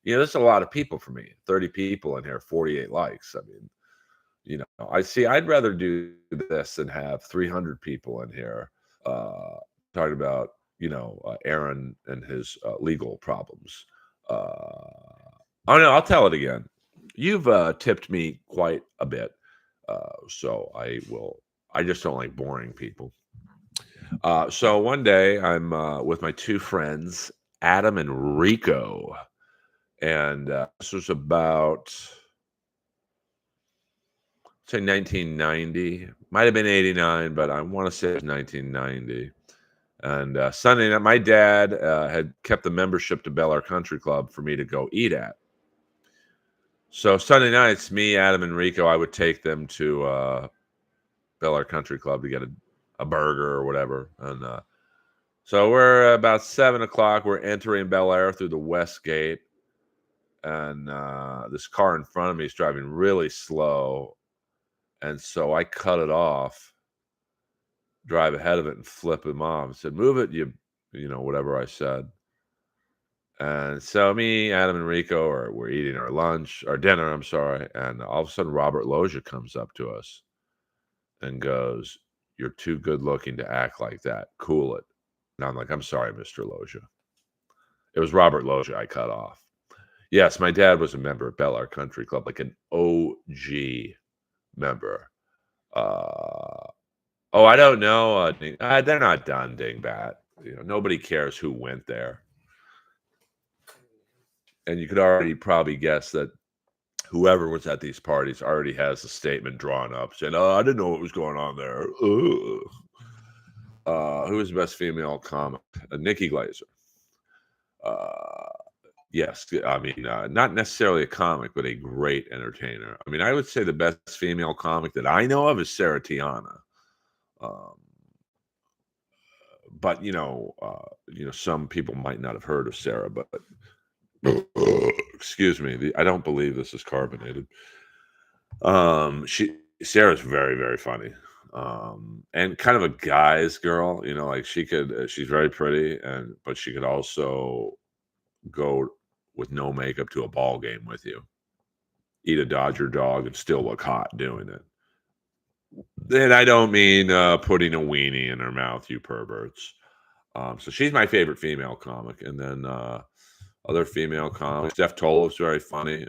That's a lot of people for me. 30 people in here, 48 likes. I mean, I see. I'd rather do this than have 300 people in here talking about, Aaron and his legal problems. Oh no, I'll tell it again. You've tipped me quite a bit, so I will. I just don't like boring people. So one day I'm with my two friends, Adam and Rico, and this was about say 1990, might have been 89, but I want to say it was 1990. And Sunday night, my dad had kept the membership to Bel Air Country Club for me to go eat at. So Sunday nights, me, Adam, and Rico, I would take them to Bel Air Country Club to get a burger or whatever. And so we're about 7 o'clock. We're entering Bel Air through the West Gate. And this car in front of me is driving really slow. And so I cut it off, drive ahead of it, and flip him off. I said, "Move it, whatever I said." And so me, Adam, and Rico we're eating our dinner, I'm sorry. And all of a sudden, Robert Loggia comes up to us and goes, "You're too good looking to act like that. Cool it." And I'm like, "I'm sorry, Mr. Loggia." It was Robert Loggia I cut off. Yes, my dad was a member of Bel Air Country Club, like an OG member. Uh, oh, I don't know, they're not done, dingbat. Nobody cares who went there, and you could already probably guess that whoever was at these parties already has a statement drawn up saying, "Oh, I didn't know what was going on there." Ugh. Who was the best female comic? Nikki Glazer. Uh, yes, I mean, not necessarily a comic, but a great entertainer. I mean, I would say the best female comic that I know of is Sarah Tiana. Um, but some people might not have heard of Sarah, but excuse me, I don't believe this is carbonated. She Sarah's very, very funny. And kind of a guy's girl, like she's very pretty but she could also go with no makeup to a ball game with you, eat a Dodger dog and still look hot doing it. And I don't mean putting a weenie in her mouth, you perverts. So she's my favorite female comic, and then other female comics. Steph Tollef's very funny.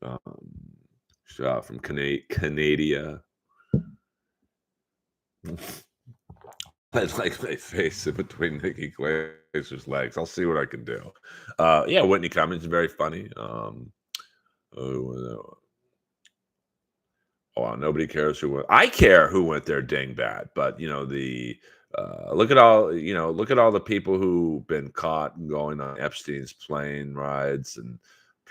Um, she's, from Canada. I like my face in between Nikki Glazer's legs. I'll see what I can do. Yeah, Whitney Cummings is very funny. Oh, nobody cares who went. I care who went there dingbat, but look at all the people who've been caught going on Epstein's plane rides and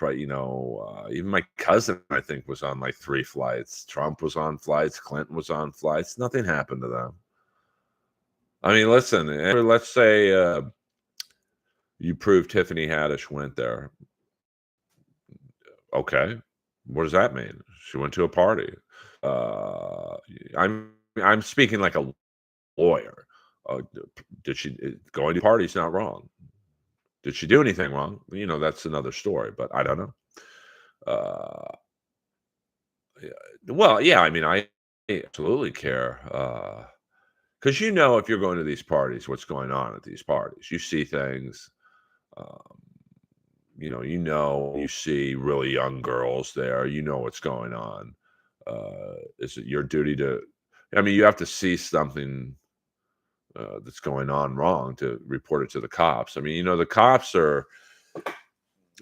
even my cousin I think was on like 3 flights. Trump was on flights. Clinton was on flights. Nothing happened to them. I mean, listen. Let's say you prove Tiffany Haddish went there. Okay, what does that mean? She went to a party. Uh, I'm speaking like a lawyer. Did she going to parties not wrong? Did she do anything wrong? That's another story, but I don't know. Uh, yeah, well, yeah, I mean, I absolutely care. Because if you're going to these parties, what's going on at these parties. You see things. Um, you see really young girls there. You know what's going on. Is it your duty to? I mean, you have to see something that's going on wrong to report it to the cops. I mean, the cops are.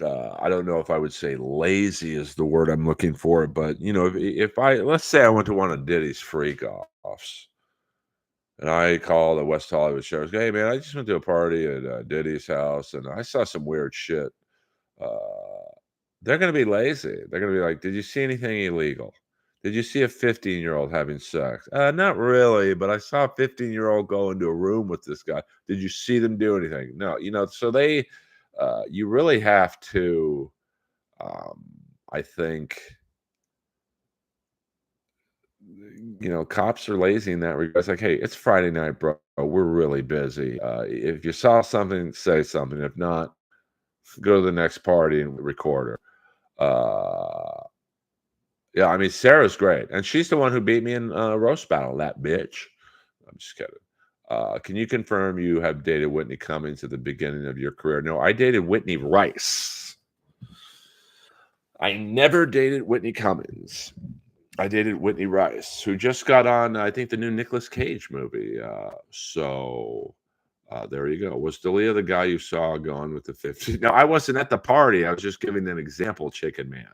I don't know if I would say lazy is the word I'm looking for, but if let's say I went to one of Diddy's freak offs, and I call the West Hollywood sheriff, hey man, I just went to a party at Diddy's house, and I saw some weird shit. Uh, they're going to be lazy. They're going to be like, did you see anything illegal? Did you see a 15-year-old having sex? Not really, but I saw a 15-year-old go into a room with this guy. Did you see them do anything? No, so you really have to, um, I think, cops are lazy in that regard. It's like, hey, it's Friday night, bro. We're really busy. If you saw something, say something. If not, go to the next party and record her. Yeah, I mean, Sarah's great, and she's the one who beat me in roast battle. That bitch. I'm just kidding. Can you confirm you have dated Whitney Cummings at the beginning of your career? No, I dated Whitney Rice. I never dated Whitney Cummings. I dated Whitney Rice, who just got on, I think, the new Nicolas Cage movie. There you go. Was Dalia the guy you saw going with the 50? No, I wasn't at the party. I was just giving an example, Chicken Man.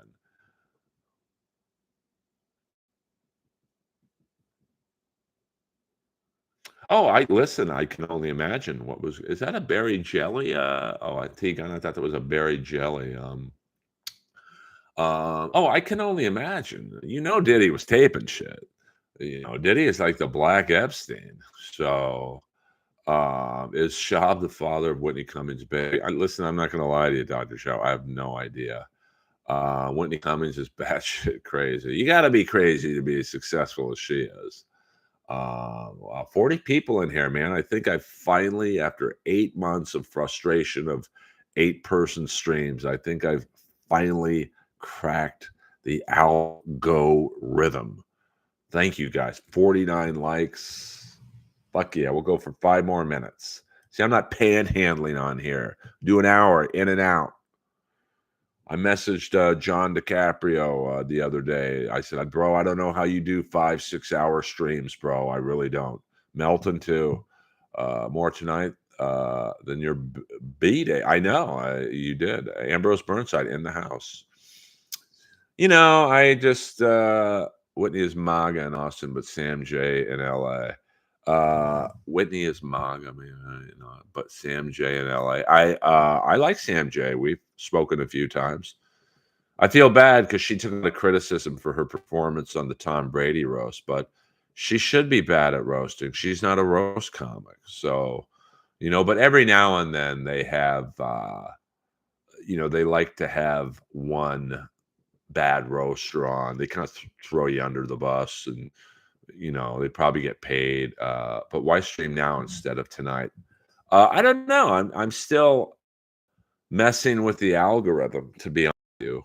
Oh, I can only imagine is that a berry jelly? I think I thought that was a berry jelly. I can only imagine. Diddy was taping shit. Diddy is like the Black Epstein. So, is Shab the father of Whitney Cummings' baby? Listen, I'm not going to lie to you, Dr. Shaw. I have no idea. Whitney Cummings is batshit crazy. You got to be crazy to be as successful as she is. 40 people in here, man. I think I finally, after 8 months of frustration of 8-person streams, I think I've finally cracked the algo rhythm. Thank you guys. 49 likes. Fuck yeah, we'll go for 5 more minutes. See, I'm not panhandling on here. Do an hour in and out. I messaged John DiCaprio the other day. I said, "Bro, I don't know how you do 5, 6 hour streams, bro. I really don't." Melton too. More tonight than your B day. I know you did. Ambrose Burnside in the house. I just Whitney is MAGA in Austin, but Sam J in LA. Whitney is MAGA, but Sam J in LA. I like Sam J. We've spoken a few times. I feel bad because she took the criticism for her performance on the Tom Brady roast, but she should be bad at roasting. She's not a roast comic. So, but every now and then they have they like to have one bad roaster on. They kind of throw you under the bus, and they probably get paid. But why stream now instead of tonight? I don't know. I'm still messing with the algorithm, to be honest with you.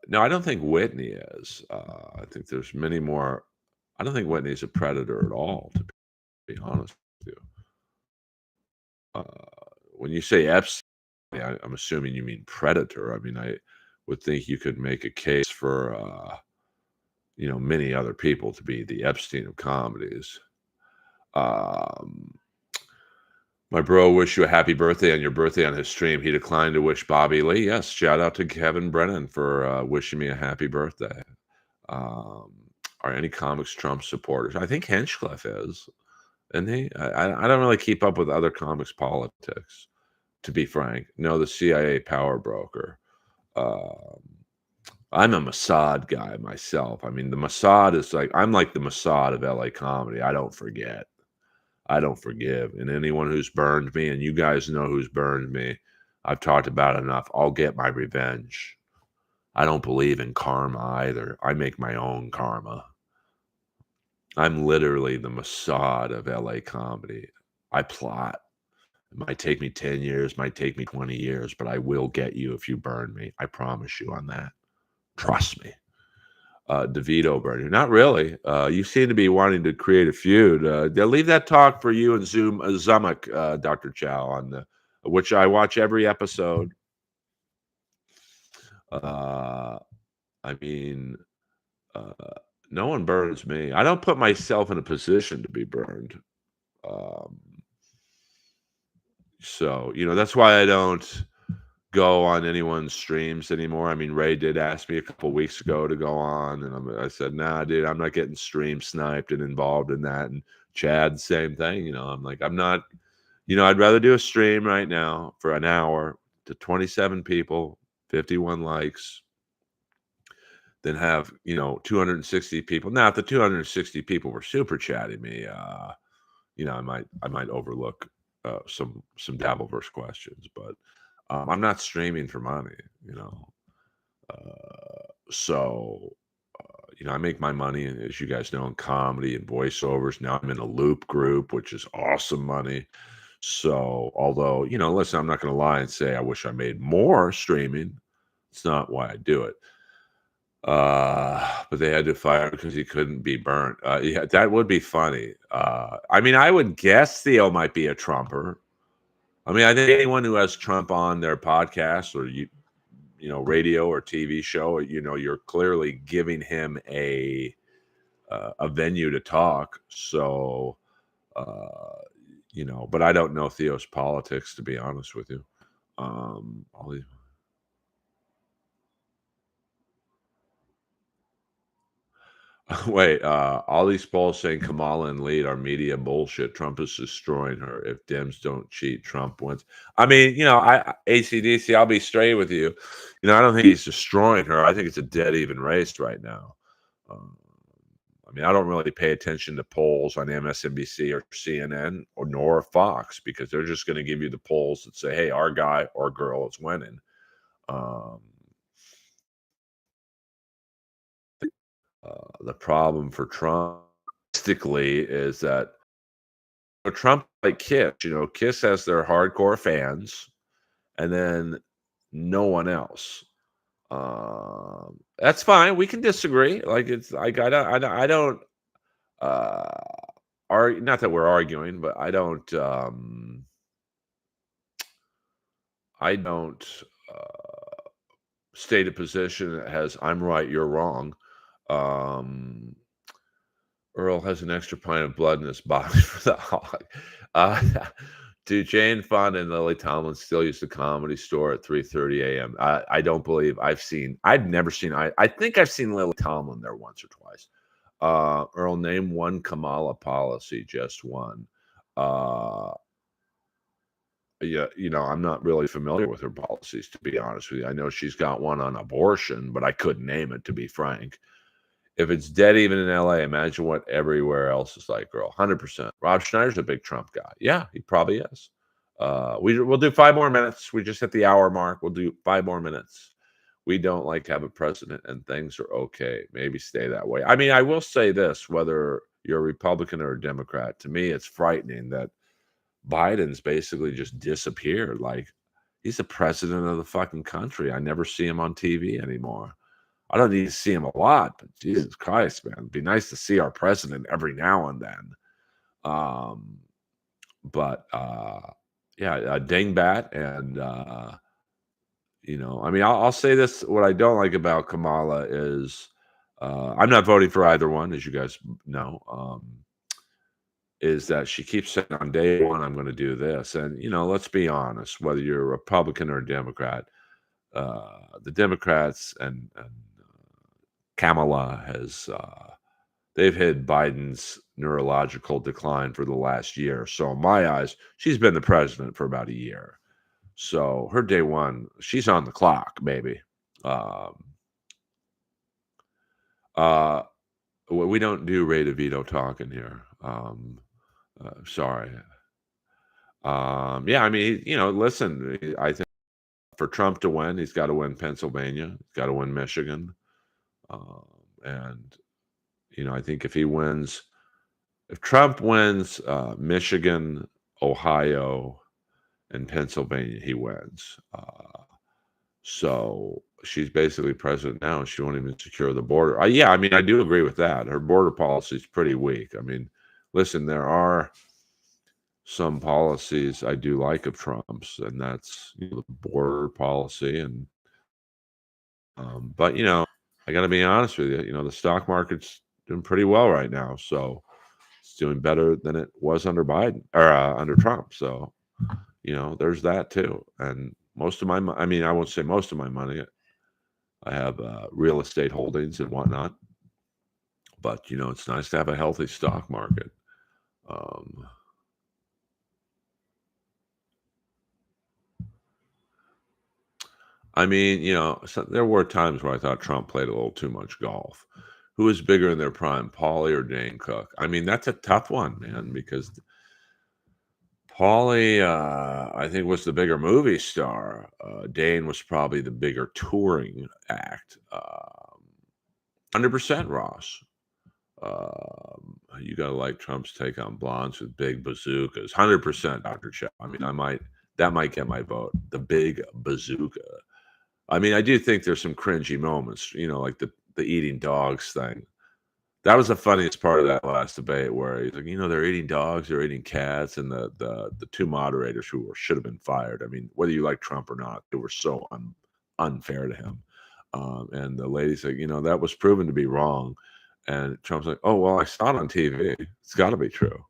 No, I don't think Whitney is. I think there's many more. I don't think Whitney's a predator at all, to be honest with you. When you say Epstein, I'm assuming you mean predator. I mean, I would think you could make a case for many other people to be the Epstein of comedies. Um, my bro wish you a happy birthday on your birthday on his stream. He declined to wish Bobby Lee. Yes, shout out to Kevin Brennan for wishing me a happy birthday. Um, are any comics Trump supporters? I think Hinchcliffe is, isn't he? I don't really keep up with other comics politics, to be frank. No, the CIA power broker. Um, I'm a Mossad guy myself. I mean, the Mossad is I'm like the Mossad of LA comedy. I don't forget. I don't forgive. And anyone who's burned me, and you guys know who's burned me, I've talked about enough. I'll get my revenge. I don't believe in karma either. I make my own karma. I'm literally the Mossad of LA comedy. I plot. It might take me 10 years, might take me 20 years, but I will get you if you burn me. I promise you on that. Trust me. DeVito burning. Not really. You seem to be wanting to create a feud. They'll leave that talk for you and Zoom Zamak, Dr. Chow, on which I watch every episode. Uh, I mean, uh, no one burns me. I don't put myself in a position to be burned. Um, so that's why I don't go on anyone's streams anymore. I mean, Ray did ask me a couple weeks ago to go on, and I said, "Nah, dude, I'm not getting stream sniped and involved in that." And Chad, same thing. I'm like, I'm not. I'd rather do a stream right now for an hour to 27 people, 51 likes, than have 260 people. Now, if the 260 people were super chatting me, I might overlook some Dabbleverse questions, but I'm not streaming for money, so I make my money, as you guys know, in comedy and voiceovers. Now I'm in a Loop group, which is awesome money. So, although listen, I'm not going to lie and say I wish I made more streaming. It's not why I do it. But they had to fire because he couldn't be burnt. Yeah, that would be funny. I mean, I would guess Theo might be a Trumper. I mean, I think anyone who has Trump on their podcast or radio or TV show, you're clearly giving him a venue to talk. So, but I don't know Theo's politics, to be honest with you. All these Wait, all these polls saying Kamala and lead are media bullshit. Trump is destroying her. If Dems don't cheat, Trump wins. I mean, ACDC, I'll be straight with you. I don't think he's destroying her. I think it's a dead even race right now. Um, I mean, I don't really pay attention to polls on MSNBC or CNN or nor Fox because they're just going to give you the polls that say, "Hey, our guy or girl is winning." Um, the problem for Trump, statistically, is that Trump like Kiss. Kiss has their hardcore fans, and then no one else. That's fine. We can disagree. Like it's like I don't not that we're arguing, but I don't I don't state a position that has "I'm right, you're wrong." Um, Earl has an extra pint of blood in his body for the hog. Uh, do Jane Fonda and Lily Tomlin still use the Comedy Store at 3:30 a.m.? I don't believe I've never seen. I think I've seen Lily Tomlin there once or twice. Earl, name one Kamala policy, just one. Uh, yeah, I'm not really familiar with her policies, to be honest with you. I know she's got one on abortion, but I couldn't name it, to be frank. If it's dead even in LA, imagine what everywhere else is like, girl. 100%. Rob Schneider's a big Trump guy. Yeah, he probably is. We'll do 5 more minutes. We just hit the hour mark. We'll do 5 more minutes. We don't like have a president and things are okay. Maybe stay that way. I mean, I will say this, whether you're a Republican or a Democrat, to me, it's frightening that Biden's basically just disappeared. Like, he's the president of the fucking country. I never see him on TV anymore. I don't need to see him a lot, but Jesus Christ, man, it'd be nice to see our president every now and then. Um, but yeah, dingbat, and I mean, I'll say this: what I don't like about Kamala is I'm not voting for either one, as you guys know. Is that she keeps saying on day one, I'm going to do this, and let's be honest, whether you're a Republican or a Democrat, the Democrats and Kamala has they've hid Biden's neurological decline for the last year. So in my eyes, she's been the president for about a year. So her day one, she's on the clock, baby. Um, uh, we don't do Ray DeVito talking here. Sorry. Yeah, I mean, listen, I think for Trump to win, he's got to win Pennsylvania, he's got to win Michigan, and I think if Trump wins Michigan, Ohio, and Pennsylvania, he wins. So she's basically president now, and she won't even secure the border. Yeah, I mean, I do agree with that. Her border policy is pretty weak. I mean, listen, there are some policies I do like of Trump's, and that's the border policy. And but I got to be honest with you. The stock market's doing pretty well right now, so it's doing better than it was under Biden or under Trump. So there's that too. And most of I mean, I won't say most of my money. I have real estate holdings and whatnot, but it's nice to have a healthy stock market. Um, I mean, there were times where I thought Trump played a little too much golf. Who was bigger in their prime, Paulie or Dane Cook? I mean, that's a tough one, man, because Paulie, I think, was the bigger movie star. Dane was probably the bigger touring act. 100% Ross. You gotta like Trump's take on blondes with big bazookas. 100% Dr. Chow. I mean, that might get my vote. The big bazooka. I mean, I do think there's some cringy moments, like the eating dogs thing. That was the funniest part of that last debate where he's like, they're eating dogs, they're eating cats, and the two moderators who should have been fired. I mean, whether you like Trump or not, they were so unfair to him. And the lady's like, that was proven to be wrong. And Trump's like, oh, well, I saw it on TV. It's got to be true.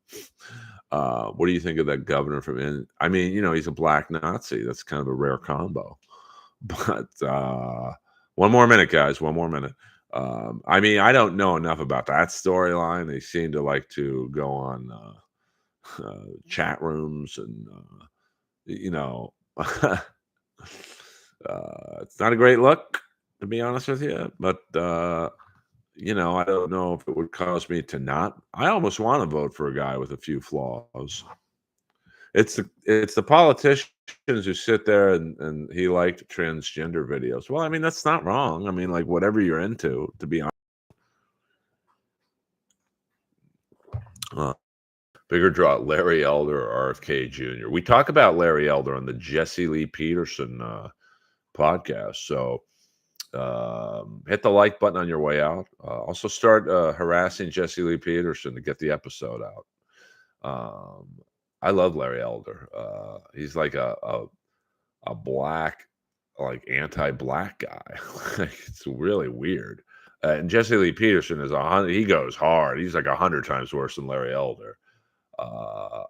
What do you think of that governor from I mean, he's a black Nazi. That's kind of a rare combo. But one more minute, guys. One more minute. I mean, I don't know enough about that storyline. They seem to like to go on chat rooms and, it's not a great look, to be honest with you. But, I don't know if it would cause me to not. I almost want to vote for a guy with a few flaws. It's the politicians who sit there and he liked transgender videos. Well, I mean, that's not wrong. I mean, like, whatever you're into, to be honest. Bigger draw, Larry Elder or RFK Jr. We talk about Larry Elder on the Jesse Lee Peterson podcast. So hit the like button on your way out. Also start harassing Jesse Lee Peterson to get the episode out. I love Larry Elder. He's like a a black, like anti-black guy. Like, it's really weird. And Jesse Lee Peterson is 100. He goes hard. He's like 100 times worse than Larry Elder. Uh,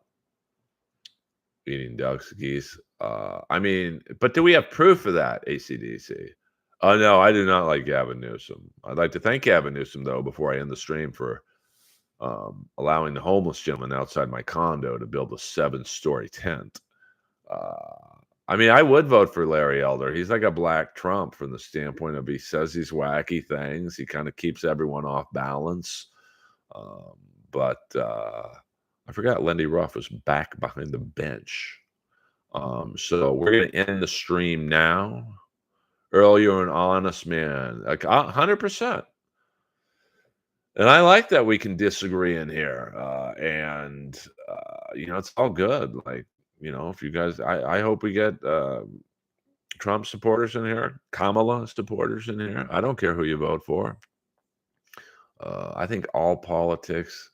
Eating ducks, geese. I mean, but do we have proof of that, ACDC? Oh, no, I do not like Gavin Newsom. I'd like to thank Gavin Newsom, though, before I end the stream for allowing the homeless gentleman outside my condo to build a 7-story tent. I mean, I would vote for Larry Elder. He's like a black Trump from the standpoint of he says these wacky things. He kind of keeps everyone off balance. Um, but I forgot Lindy Ruff was back behind the bench. So we're going to end the stream now. Earl, you're an honest man. Like 100%. And I like that we can disagree in here. It's all good. Like, if you guys, I hope we get Trump supporters in here, Kamala supporters in here. I don't care who you vote for. I think all politics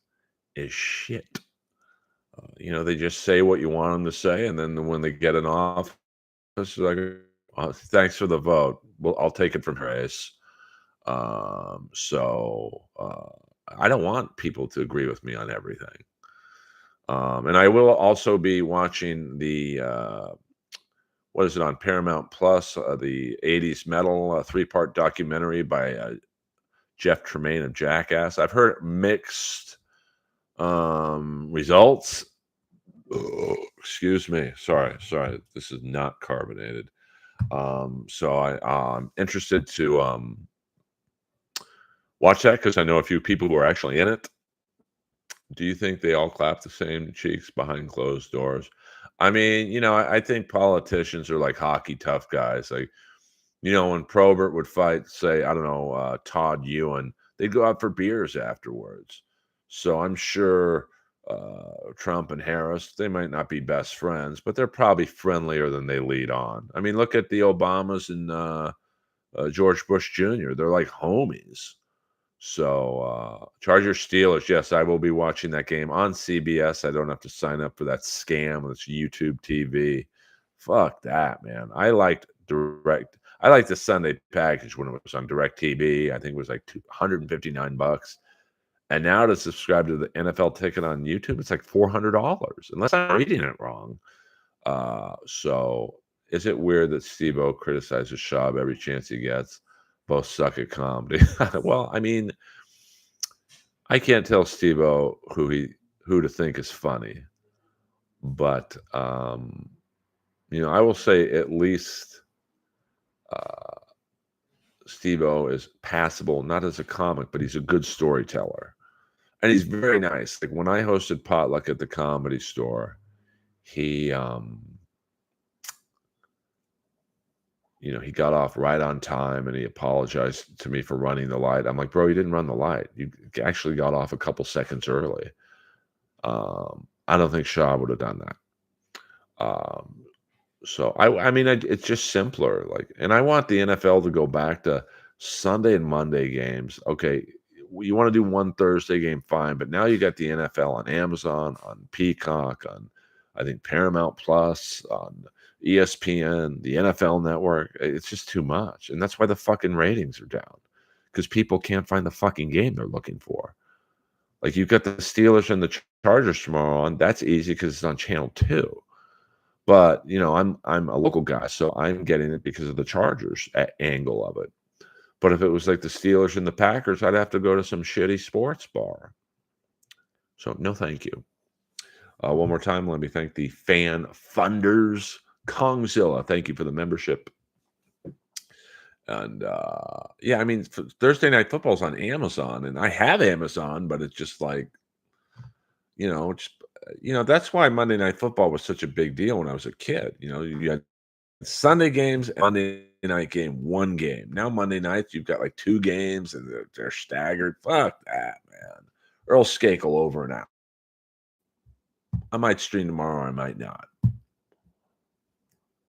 is shit. They just say what you want them to say, and then when they get in office, they're like, thanks for the vote. Well, I'll take it from Grace. I don't want people to agree with me on everything. And I will also be watching the what is it on Paramount Plus? The '80s Metal 3-part documentary by Jeff Tremaine of Jackass. I've heard mixed results. Oh, excuse me. Sorry. This is not carbonated. So I'm interested to watch that because I know a few people who are actually in it. Do you think they all clap the same cheeks behind closed doors? I mean, I think politicians are like hockey tough guys. Like, when Probert would fight, say, I don't know, Todd Ewan, they'd go out for beers afterwards. So I'm sure Trump and Harris, they might not be best friends, but they're probably friendlier than they lead on. I mean, look at the Obamas and George Bush Jr. They're like homies. So Chargers Steelers, yes, I will be watching that game on CBS. I don't have to sign up for that scam that's YouTube TV. Fuck that, man. I liked the Sunday package when it was on Direct TV. I think it was like $159. And now to subscribe to the NFL ticket on YouTube, it's like $400, unless I'm reading it wrong. So is it weird that Steve-O criticizes Schaub every chance he gets? Both suck at comedy. Well, I mean, I can't tell Steve-O who to think is funny, but I will say at least Steve-O is passable, not as a comic, but he's a good storyteller, and he's very nice. Like when I hosted potluck at the Comedy Store, he he got off right on time and he apologized to me for running the light. I'm like, bro, you didn't run the light. You actually got off a couple seconds early. I don't think Shaw would have done that. So I mean, it's just simpler. Like, and I want the NFL to go back to Sunday and Monday games. Okay, you want to do one Thursday game, fine, but now you got the NFL on Amazon, on Peacock, on I think Paramount Plus, on ESPN, the NFL Network. It's just too much, and that's why the fucking ratings are down because people can't find the fucking game they're looking for. Like you got the Steelers and the Chargers tomorrow on. That's easy because it's on Channel 2. But I'm a local guy, so I'm getting it because of the Chargers angle of it. But if it was like the Steelers and the Packers, I'd have to go to some shitty sports bar. So no, thank you. One more time, let me thank the fan funders. Kongzilla, thank you for the membership. And yeah, I mean, Thursday Night Football's on Amazon, and I have Amazon, but it's just like, that's why Monday Night Football was such a big deal when I was a kid. You had Sunday games, Monday night game, one game. Now Monday nights, you've got like two games, and they're staggered. Fuck that, man. Earl Skakel over and out. I might stream tomorrow, I might not.